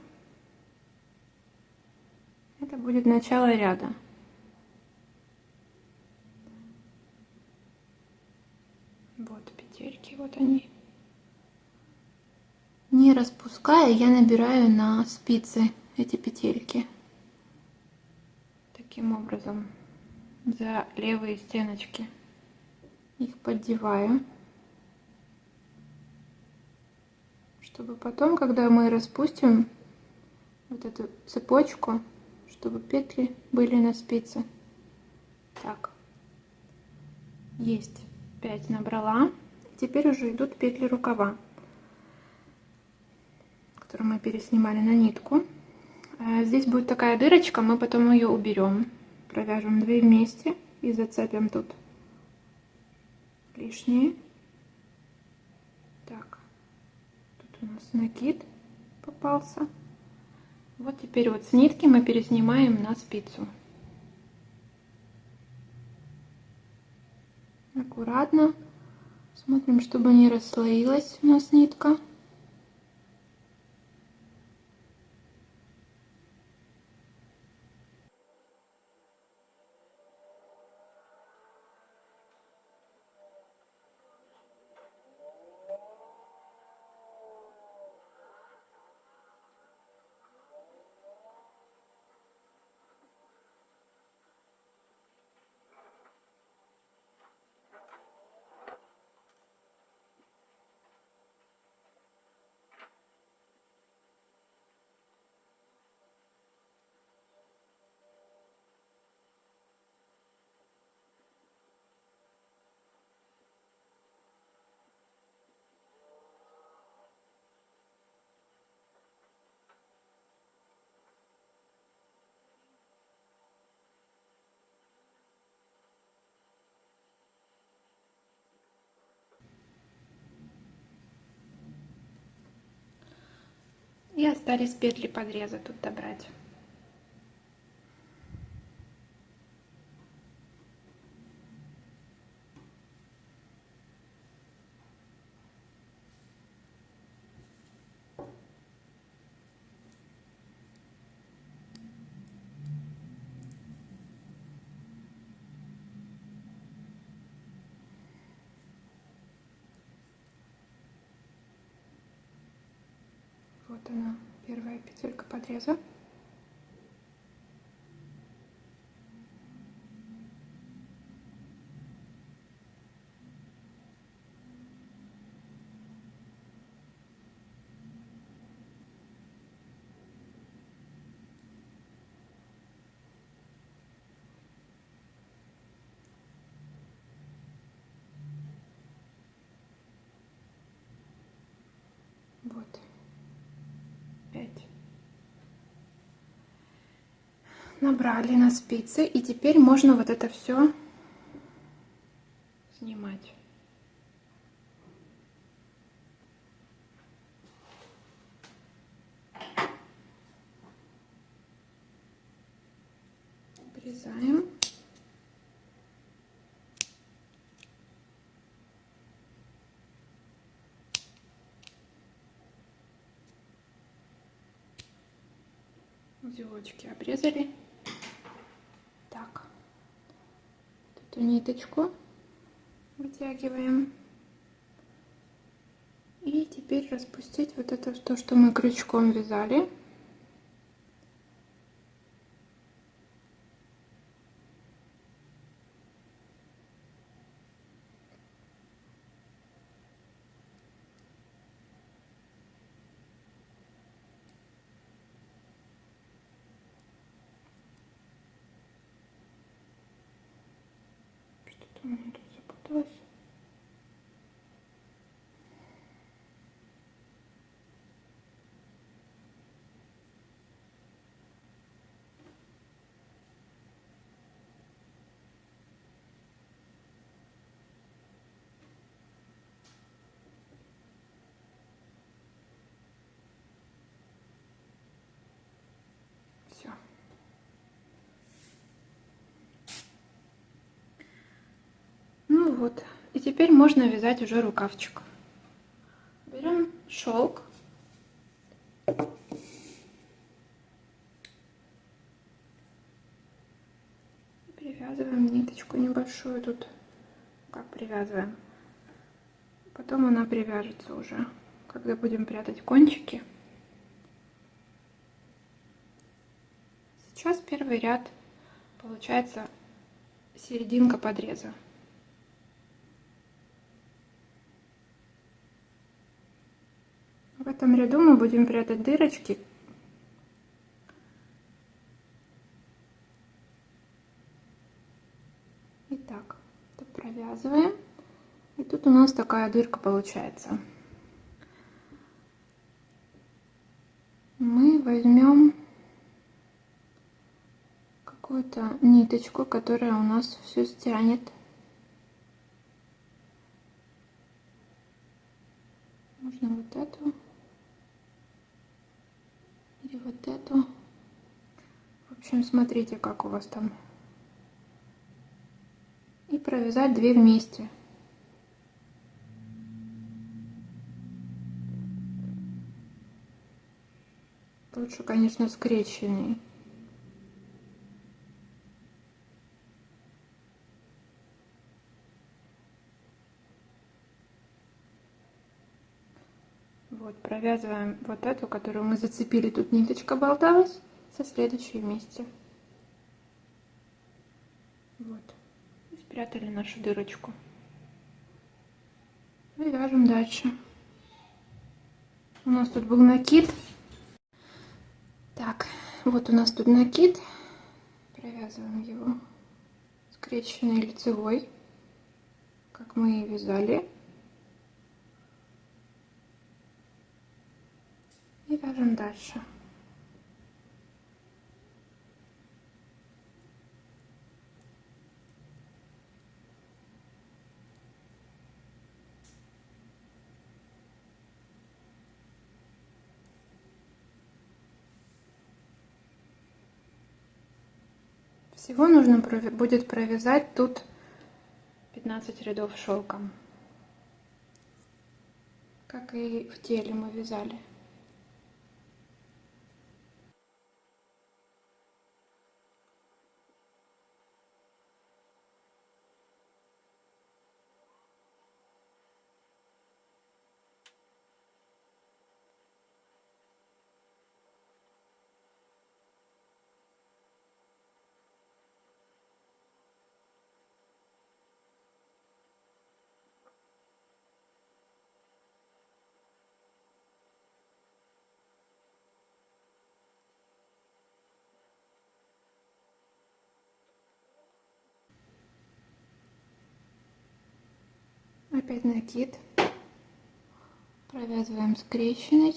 Это будет начало ряда. Вот петельки, вот они. Не распуская, я набираю на спицы эти петельки. Таким образом, за левые стеночки их поддеваю, чтобы потом, когда мы распустим вот эту цепочку, чтобы петли были на спице. Так, есть 5 набрала. Теперь уже идут петли рукава, которые мы переснимали на нитку. Здесь будет такая дырочка, мы потом ее уберем, провяжем 2 вместе и зацепим тут лишние. Так, тут у нас накид попался. Вот теперь вот с нитки мы переснимаем на спицу. Аккуратно смотрим, чтобы не расслоилась у нас нитка. И остались петли подреза тут добрать. Вот она, первая петелька подреза. Вот. 5. Набрали на спицы, и теперь можно вот это все снимать. Обрезаем. Узелочки обрезали. Так, эту ниточку вытягиваем. И теперь распустить вот это то, что мы крючком вязали. Что-то у меня тут запуталось. Все. Ну вот. И теперь можно вязать уже рукавчик. Берем шелк. Привязываем ниточку небольшую тут. Как привязываем. Потом она привяжется уже, когда будем прятать кончики. Сейчас первый ряд получается серединка подреза. В этом ряду мы будем прятать дырочки. Итак, тут провязываем. И тут у нас такая дырка получается. Мы возьмем какую-то ниточку, которая у нас все стянет. Можно вот эту. Или вот эту. В общем, смотрите, как у вас там. И провязать 2 вместе. Лучше, конечно, скрещенный. Вот, провязываем вот эту, которую мы зацепили. Тут ниточка болталась, со следующей вместе. Вот. И спрятали нашу дырочку. И вяжем дальше. У нас тут был накид. Так, вот у нас тут накид. Провязываем его скрещенной лицевой, как мы и вязали. И вяжем дальше. Всего нужно будет провязать тут 15 рядов шелком, как и в теле мы вязали. Опять накид. Провязываем скрещенный,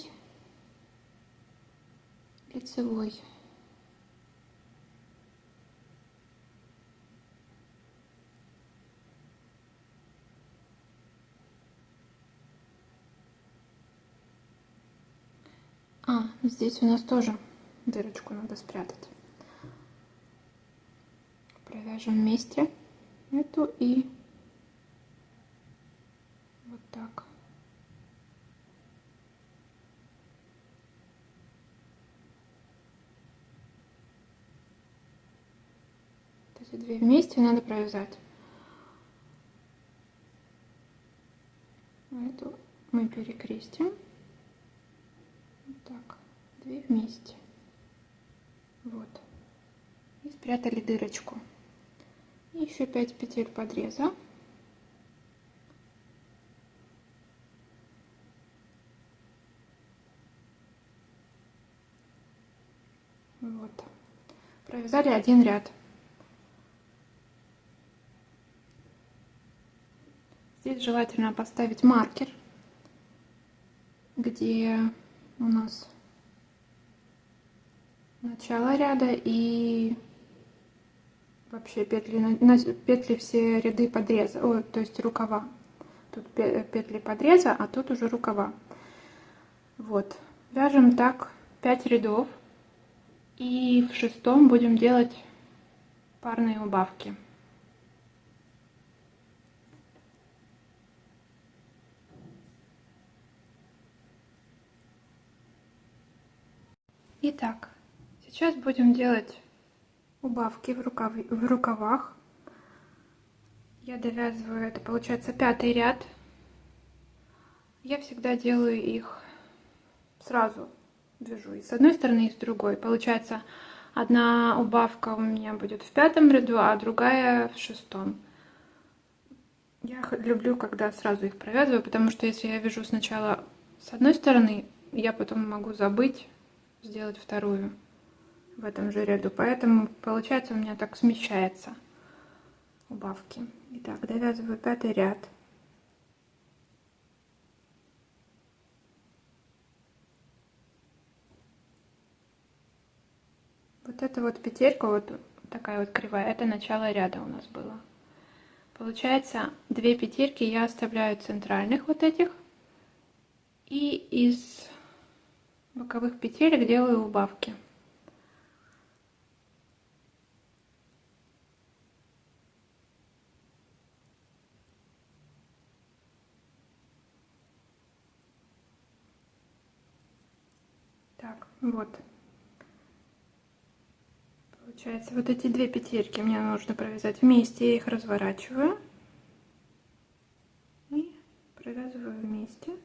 лицевой. Здесь у нас тоже дырочку надо спрятать. Провяжем вместе эту и вот так. Эти две вместе надо провязать. Эту мы перекрестим. Вот так. Две вместе. Вот. И спрятали дырочку. И еще 5 петель подреза. Вот. Провязали один ряд. Здесь желательно поставить маркер, где у нас начало ряда и вообще петли все ряды подреза, то есть рукава. Тут петли подреза, а тут уже рукава. Вот. Вяжем так 5 рядов. И в 6-м будем делать парные убавки. Итак, сейчас будем делать убавки в рукавах. Я довязываю, это получается 5-й ряд. Я всегда делаю их сразу. Вяжу и с одной стороны, и с другой. Получается, одна убавка у меня будет в 5-м ряду, а другая в 6-м. Я люблю, когда сразу их провязываю, потому что если я вяжу сначала с одной стороны, я потом могу забыть сделать вторую в этом же ряду. Поэтому получается у меня так смещается убавки. Итак, довязываю 5-й ряд. Вот эта вот петелька, вот такая вот кривая, это начало ряда у нас было. Получается, 2 петельки я оставляю центральных вот этих. И из боковых петелек делаю убавки. Так, вот. Получается, вот эти 2 петельки мне нужно провязать вместе, я их разворачиваю и провязываю вместе.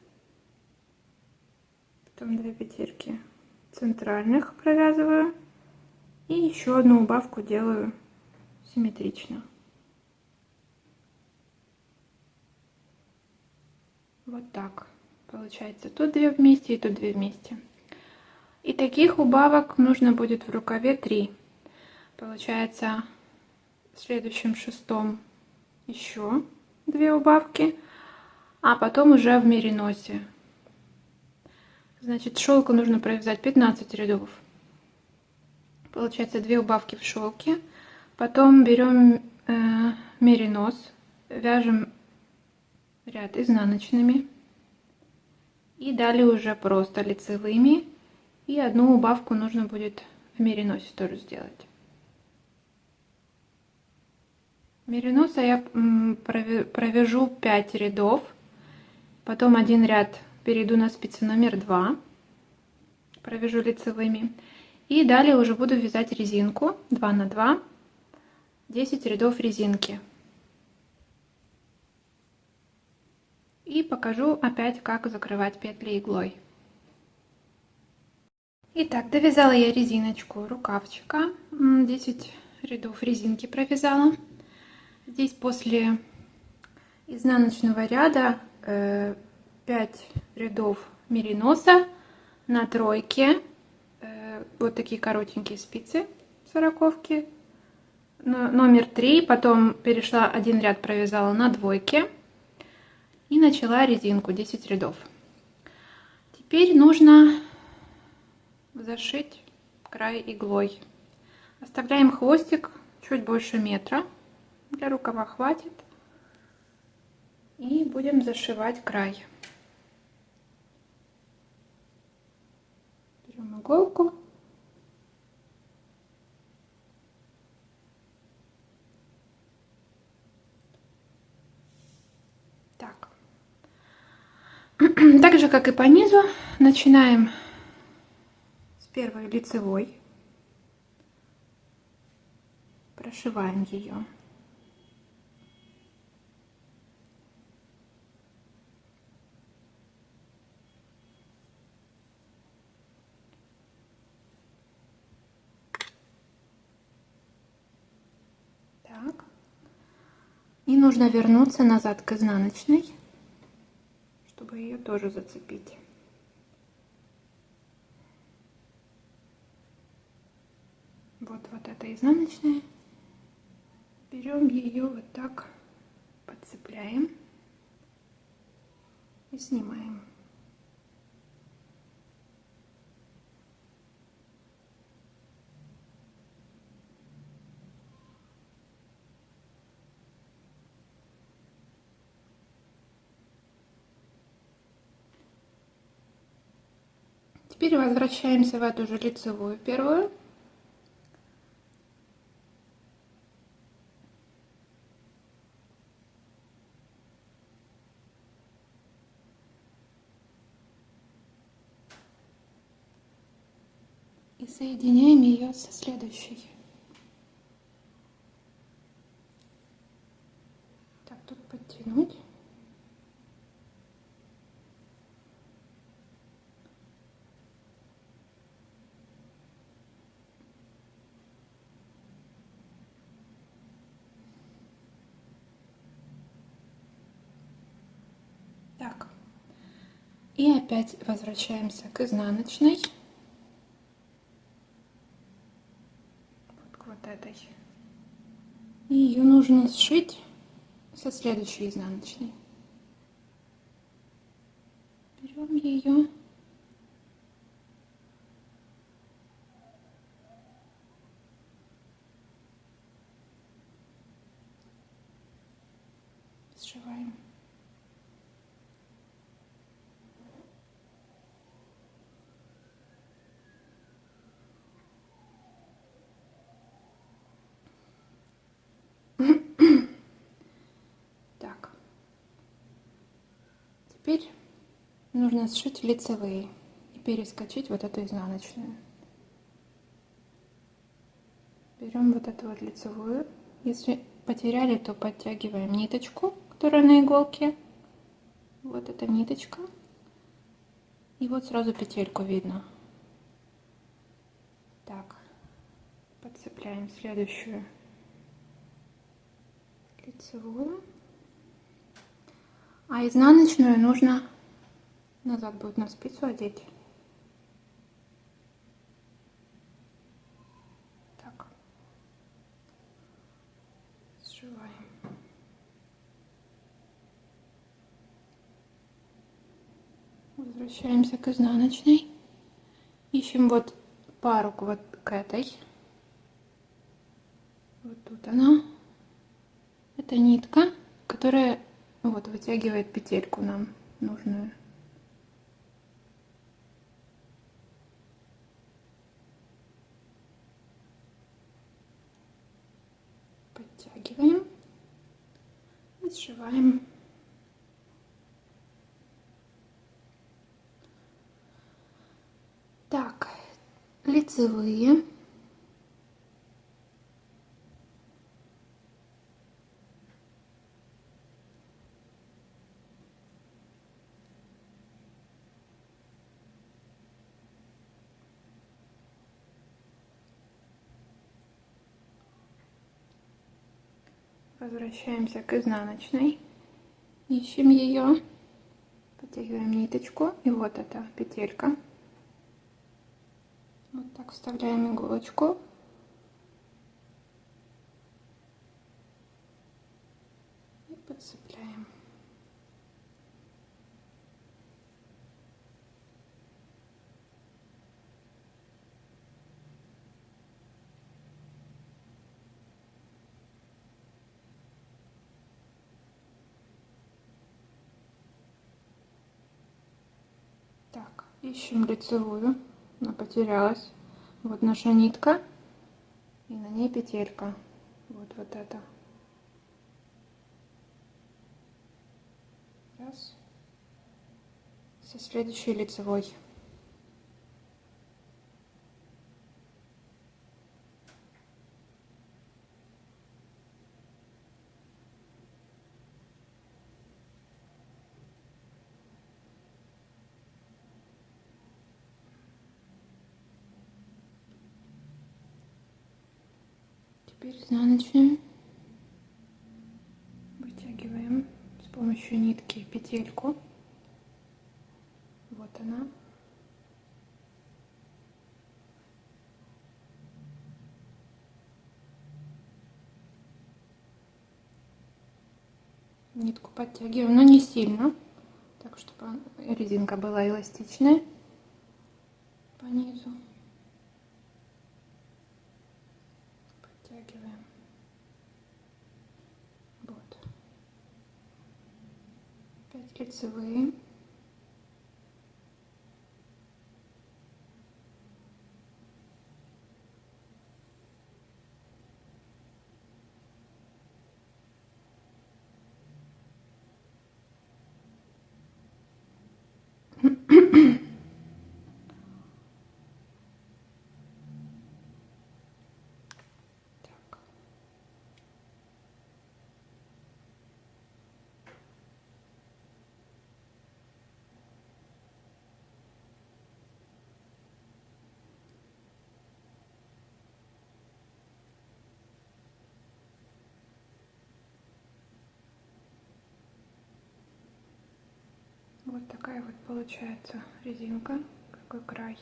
Потом 2 петельки центральных провязываю и еще одну убавку делаю симметрично. Вот так получается. Тут 2 вместе и тут 2 вместе. И таких убавок нужно будет в рукаве 3. Получается, в следующем 6-м еще 2 убавки, а потом уже в мериносе. Значит, шелку нужно провязать 15 рядов. Получается 2 убавки в шелке. Потом берем меринос, вяжем ряд изнаночными. И далее уже просто лицевыми. И одну убавку нужно будет в мериносе тоже сделать. Мериноса я провяжу 5 рядов, потом один ряд перейду на спицы номер 2, провяжу лицевыми, и далее уже буду вязать резинку 2 на 2, 10 рядов резинки. И покажу опять, как закрывать петли иглой. Итак, довязала я резиночку рукавчика, 10 рядов резинки провязала. Здесь после изнаночного ряда 5 рядов мериноса на тройке, вот такие коротенькие спицы, сороковки, номер 3, потом перешла один ряд, провязала на двойке и начала резинку 10 рядов. Теперь нужно зашить край иглой. Оставляем хвостик чуть больше метра, для рукава хватит, и будем зашивать край. Берем иголку. Так. Так же, как и по низу, начинаем с первой лицевой. Прошиваем ее. Так. И нужно вернуться назад к изнаночной, чтобы ее тоже зацепить. Вот эта изнаночная. Берем ее вот так, подцепляем и снимаем. Теперь возвращаемся в эту же лицевую первую. И соединяем ее со следующей. Так, тут подтянуть. Так. И опять возвращаемся к изнаночной. Вот к вот этой. И ее нужно сшить со следующей изнаночной. Берем ее. Сшиваем. Так. Теперь нужно сшить лицевые и перескочить вот эту изнаночную. Берем вот эту вот лицевую. Если потеряли, то подтягиваем ниточку, которая на иголке. Вот эта ниточка. И вот сразу петельку видно. Так, подцепляем следующую лицевую. А изнаночную нужно назад будет на спицу одеть. Так, сшиваем. Возвращаемся к изнаночной. Ищем вот пару вот к этой. Вот тут она. Это нитка, которая вот вытягивает петельку нам нужную. Подтягиваем сшиваем. Так, лицевые. Возвращаемся к изнаночной, ищем ее, подтягиваем ниточку, и вот эта петелька. Вот так вставляем иголочку. И подцепляем. Так, ищем лицевую, она потерялась. Вот наша нитка, и на ней петелька. Вот это. Раз. Со следующей лицевой. Теперь изнаночную вытягиваем с помощью нитки петельку. Вот она. Нитку подтягиваем, но не сильно, так чтобы резинка была эластичная по низу. Подтягиваем. Вот. 5 лицевые. Так. Вот такая вот получается резинка, какой край.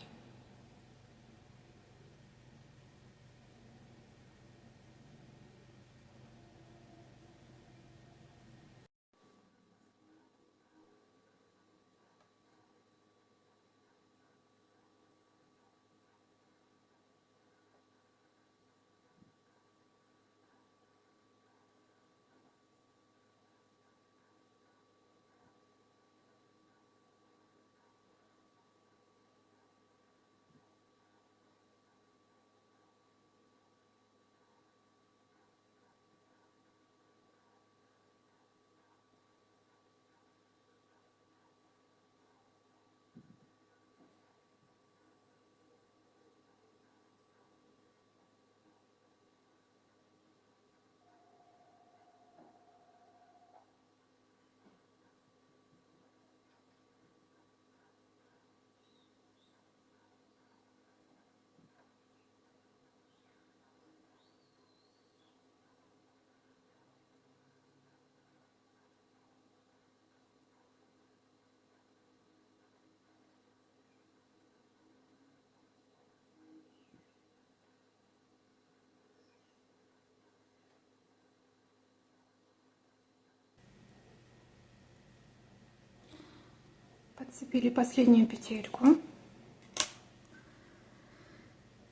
Подцепили последнюю петельку.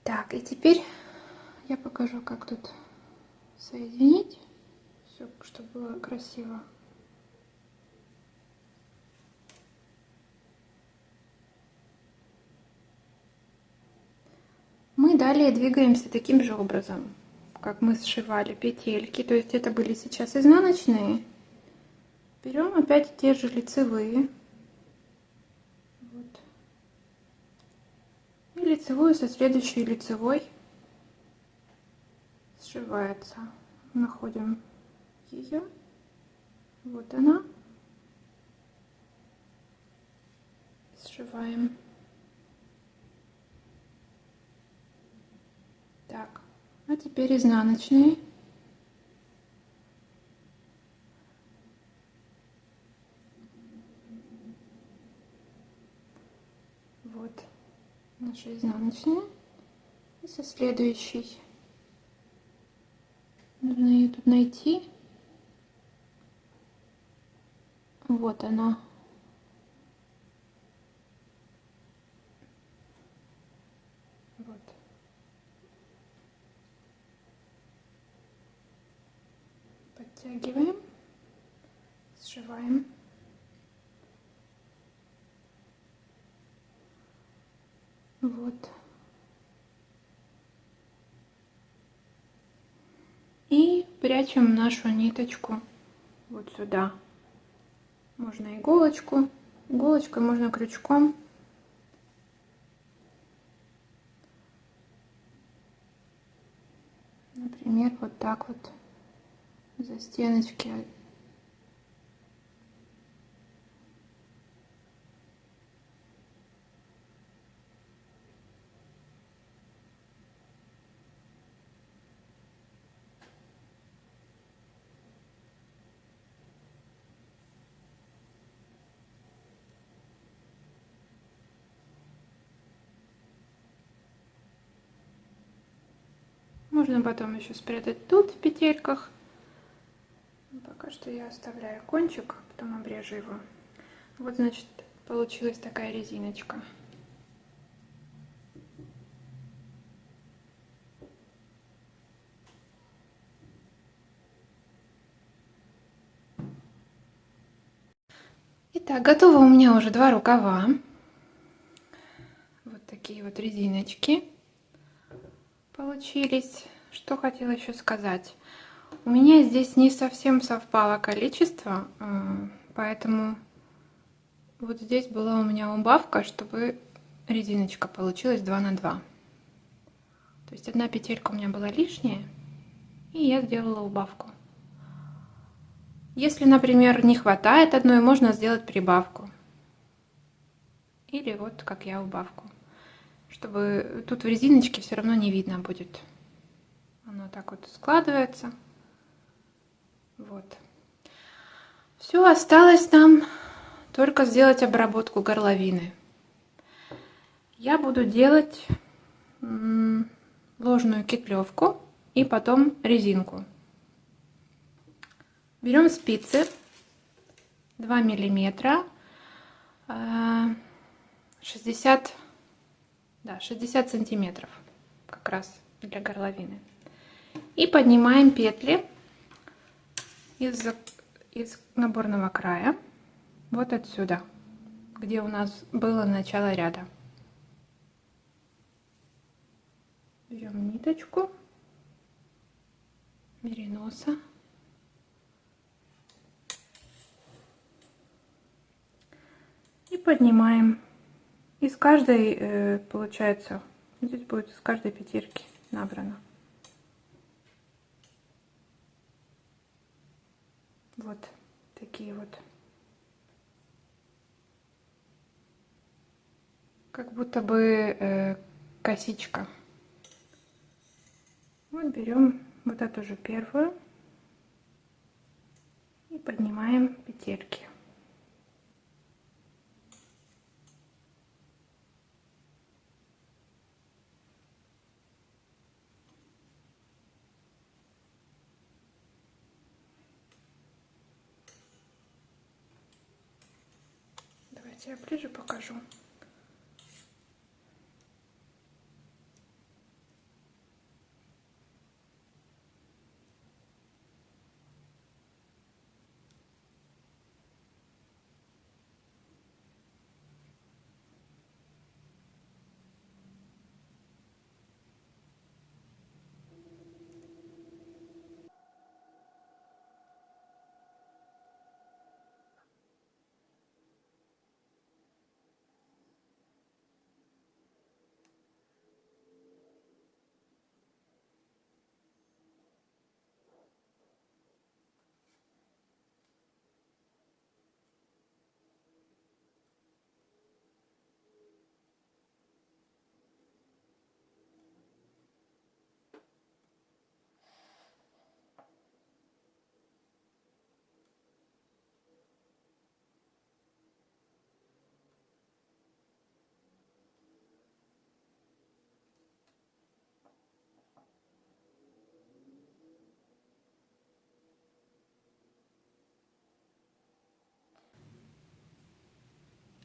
Так, и теперь я покажу, как тут соединить все, чтобы было красиво. Мы далее двигаемся таким же образом, как мы сшивали петельки, то есть это были сейчас изнаночные, Берем опять те же лицевые. Вот. И лицевую со следующей лицевой сшивается. Находим ее. Вот она. Сшиваем. Так, а теперь изнаночные. Вот наша изнаночная. И со следующей. Нужно ее тут найти. Вот она. Вот. Подтягиваем. Сшиваем. Вот. И прячем нашу ниточку вот сюда. Можно иголочку, иголочкой, можно крючком. Например, вот так вот за стеночки. Можно потом еще спрятать тут в петельках. Пока что я оставляю кончик, потом обрежу его. Вот, значит, получилась такая резиночка. Итак, готово у меня уже 2 рукава. Вот такие вот резиночки получились. Что хотела еще сказать. У меня здесь не совсем совпало количество, поэтому вот здесь была у меня убавка, чтобы резиночка получилась 2 на 2. То есть одна петелька у меня была лишняя, и я сделала убавку. Если, например, не хватает одной, можно сделать прибавку. Или вот как я убавку. Чтобы тут в резиночке все равно не видно будет. Оно так вот складывается. Вот. Все, осталось нам только сделать обработку горловины. Я буду делать ложную кетлевку и потом резинку. Берем спицы 2 миллиметра, 60 сантиметров как раз для горловины. И поднимаем петли из наборного края вот отсюда, где у нас было начало ряда. Берем ниточку мериноса и поднимаем. Из каждой, получается, здесь будет из каждой петельки набрано. Вот такие вот. Как будто бы косичка. Вот берем вот эту же первую и поднимаем петельки. Давайте я ближе покажу.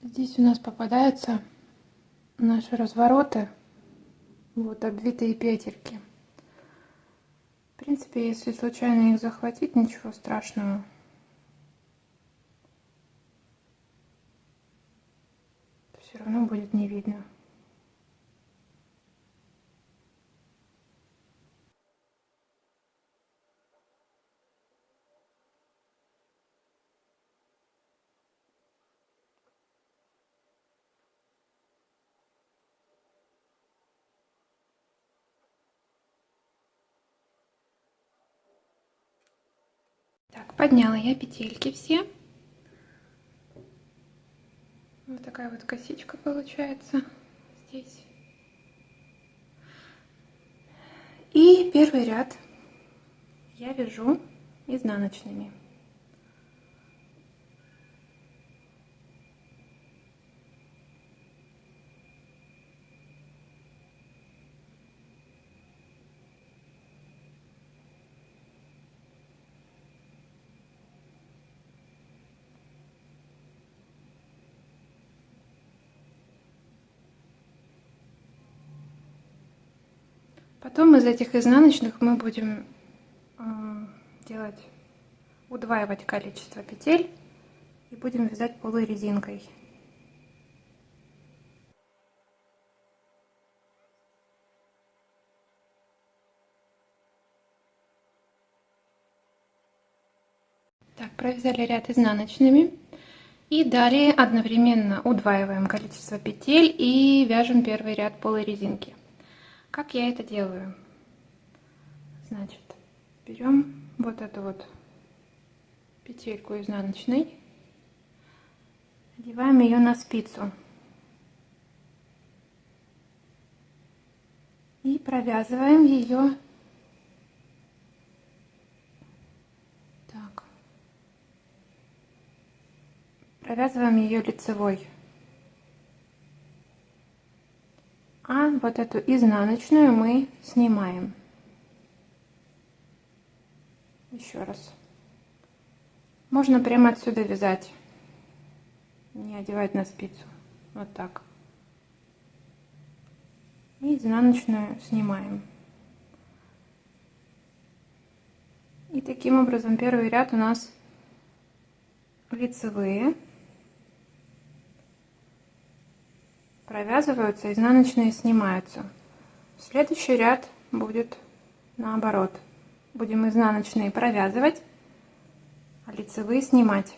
Здесь у нас попадаются наши развороты, вот обвитые петельки. В принципе, если случайно их захватить, ничего страшного. Все равно будет не видно. Так, подняла я петельки все. Вот такая вот косичка получается здесь. И первый ряд я вяжу изнаночными. Потом из этих изнаночных мы будем удваивать количество петель и будем вязать полой резинкой. Так, провязали ряд изнаночными и далее одновременно удваиваем количество петель и вяжем первый ряд полой резинки. Как я это делаю? Значит, берем вот эту вот петельку изнаночной, одеваем ее на спицу и провязываем ее так. Провязываем ее лицевой. А вот эту изнаночную мы снимаем. Еще раз. Можно прямо отсюда вязать, не одевать на спицу. Вот так. И изнаночную снимаем. И таким образом первый ряд у нас лицевые. Провязываются, изнаночные снимаются. Следующий ряд будет наоборот. Будем изнаночные провязывать, а лицевые снимать.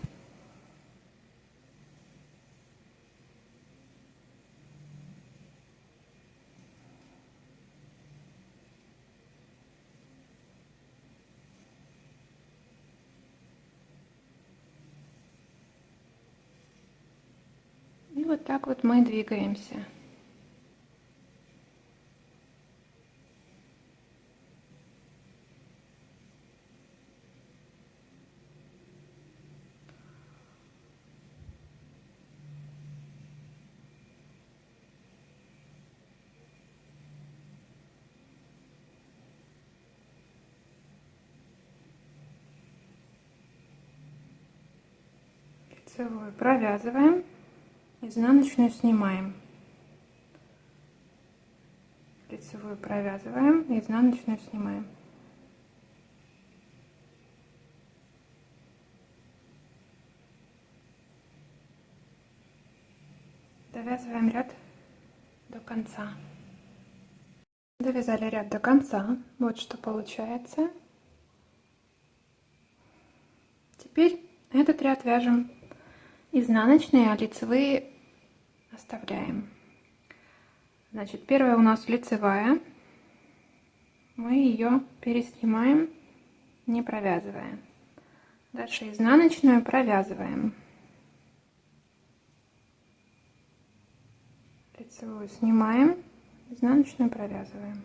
И вот так вот мы двигаемся. Лицевую провязываем, изнаночную снимаем. Лицевую провязываем, изнаночную снимаем. Довязываем ряд до конца. Довязали ряд до конца. Вот что получается. Теперь этот ряд вяжем изнаночные, а лицевые оставляем. Значит, первая у нас лицевая. Мы ее переснимаем, не провязывая. Дальше изнаночную провязываем. Лицевую снимаем, изнаночную провязываем.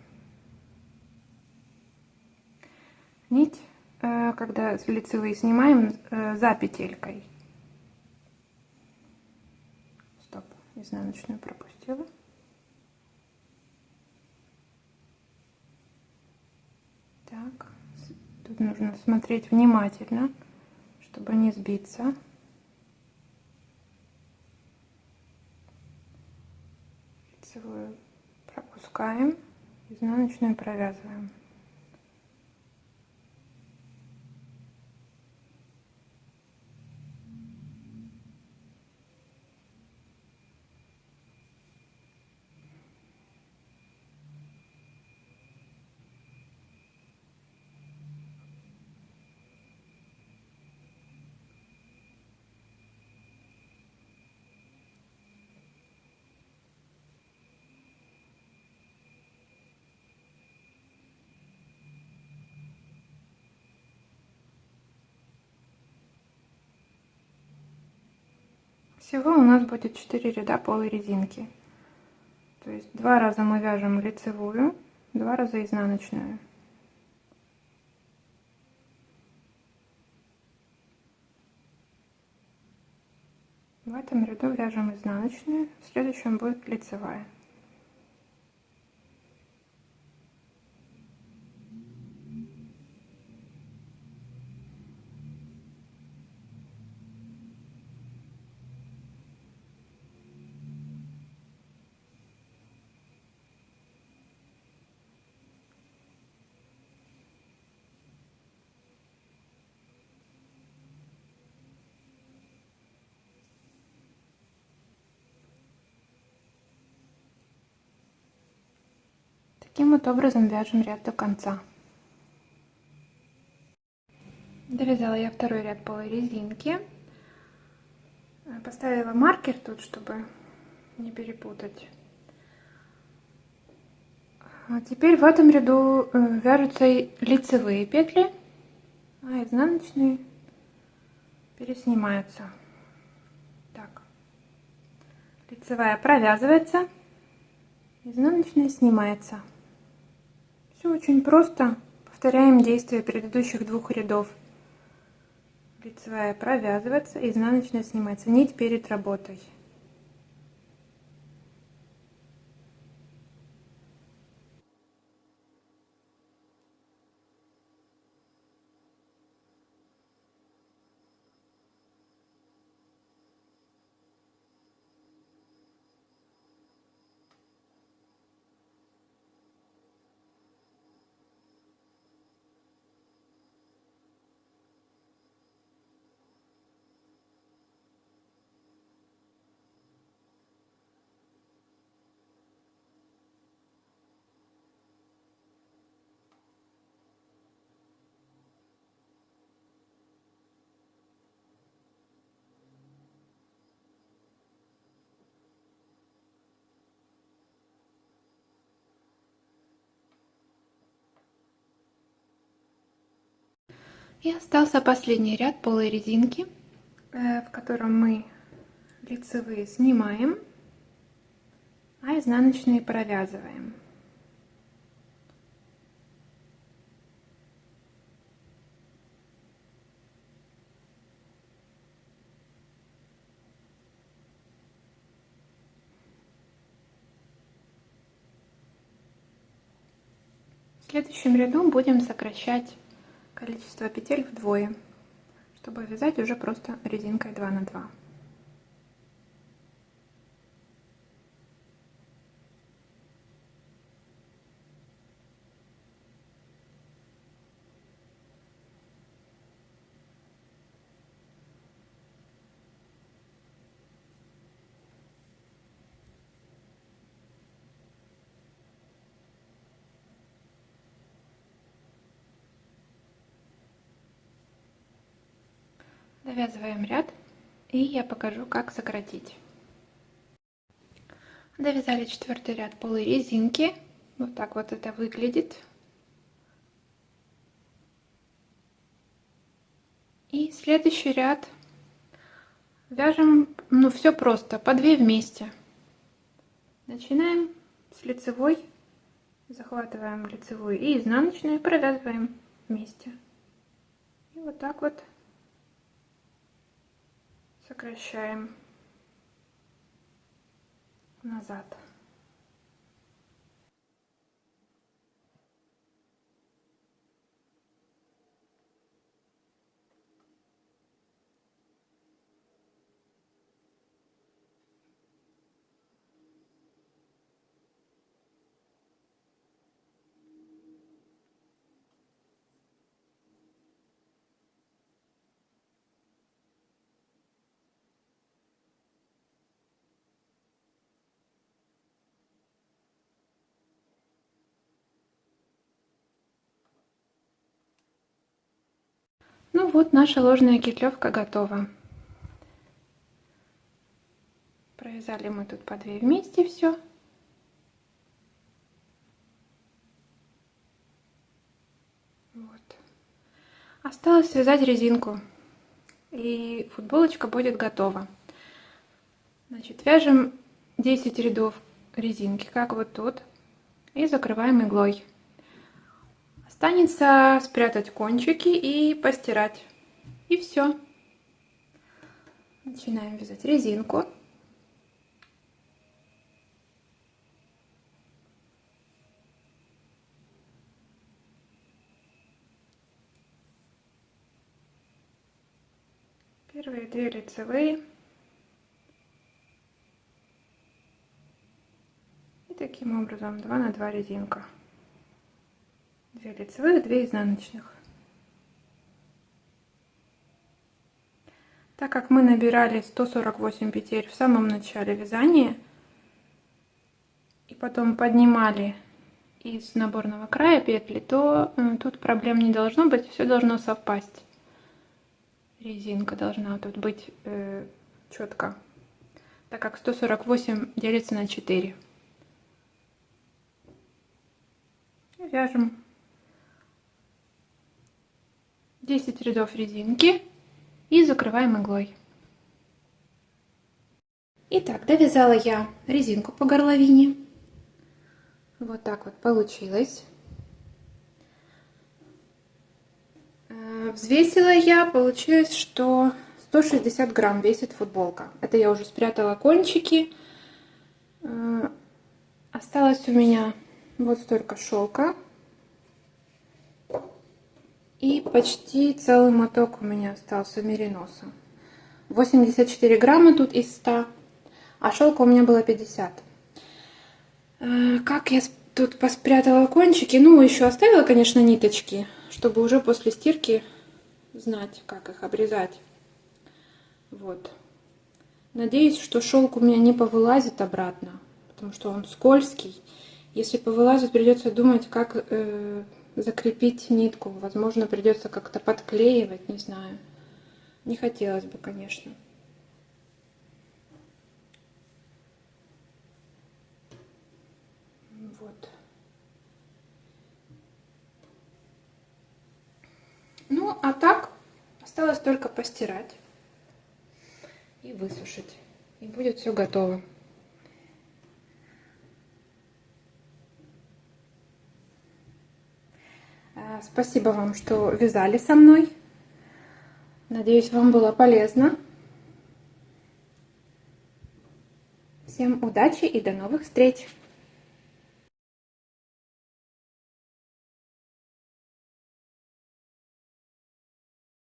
Нить, когда лицевые снимаем, за петелькой. Стоп, изнаночную пропустила. Так, тут нужно смотреть внимательно, чтобы не сбиться. лицевую пропускаем, изнаночную провязываем. Всего у нас будет 4 ряда полой резинки. То есть 2 раза мы вяжем лицевую, 2 раза изнаночную. В этом ряду вяжем изнаночную, в следующем будет лицевая. Таким вот образом вяжем ряд до конца. Довязала я второй ряд полой резинки. Поставила маркер тут, чтобы не перепутать. А теперь в этом ряду вяжутся лицевые петли, а изнаночные переснимаются. Так. Лицевая провязывается, изнаночная снимается. Все очень просто. Повторяем действия предыдущих 2 рядов. Лицевая провязывается, изнаночная снимается. Нить перед работой. И остался последний ряд полой резинки, в котором мы лицевые снимаем, а изнаночные провязываем. В следующем ряду будем сокращать количество петель вдвое, чтобы вязать уже просто резинкой 2 на 2. Довязываем ряд, и я покажу, как сократить. Довязали 4-й ряд полой резинки. Вот так вот это выглядит. И следующий ряд вяжем, все просто, по 2 вместе. Начинаем с лицевой, захватываем лицевую и изнаночную, и провязываем вместе. И вот так вот сокращаем назад. Ну вот, наша ложная кетлевка готова. Провязали мы тут по 2 вместе все. Вот. Осталось связать резинку, и футболочка будет готова. Значит, вяжем 10 рядов резинки, как вот тут, и закрываем иглой. Останется спрятать кончики и постирать. И все. Начинаем вязать резинку. Первые 2 лицевые. И таким образом 2 на 2 резинка. 2 лицевых, 2 изнаночных. Так как мы набирали 148 петель в самом начале вязания и потом поднимали из наборного края петли, то тут проблем не должно быть, все должно совпасть. Резинка должна тут быть четко, так как 148 делится на 4. Вяжем 10 рядов резинки и закрываем иглой. Итак, довязала я резинку по горловине. Вот так вот получилось. Взвесила я, получилось, что 160 грамм весит футболка. Это я уже спрятала кончики. Осталось у меня вот столько шелка. И почти целый моток у меня остался мериноса. 84 грамма тут из 100, а шелка у меня было 50. Как я тут поспрятала кончики? Ну, еще оставила, конечно, ниточки, чтобы уже после стирки знать, как их обрезать. Вот. Надеюсь, что шелк у меня не повылазит обратно, потому что он скользкий. Если повылазит, придется думать, как закрепить нитку. Возможно, придется как-то подклеивать, не знаю. Не хотелось бы, конечно. Вот. Ну, а так осталось только постирать и высушить. И будет все готово. Спасибо вам, что вязали со мной. Надеюсь, вам было полезно. Всем удачи и до новых встреч!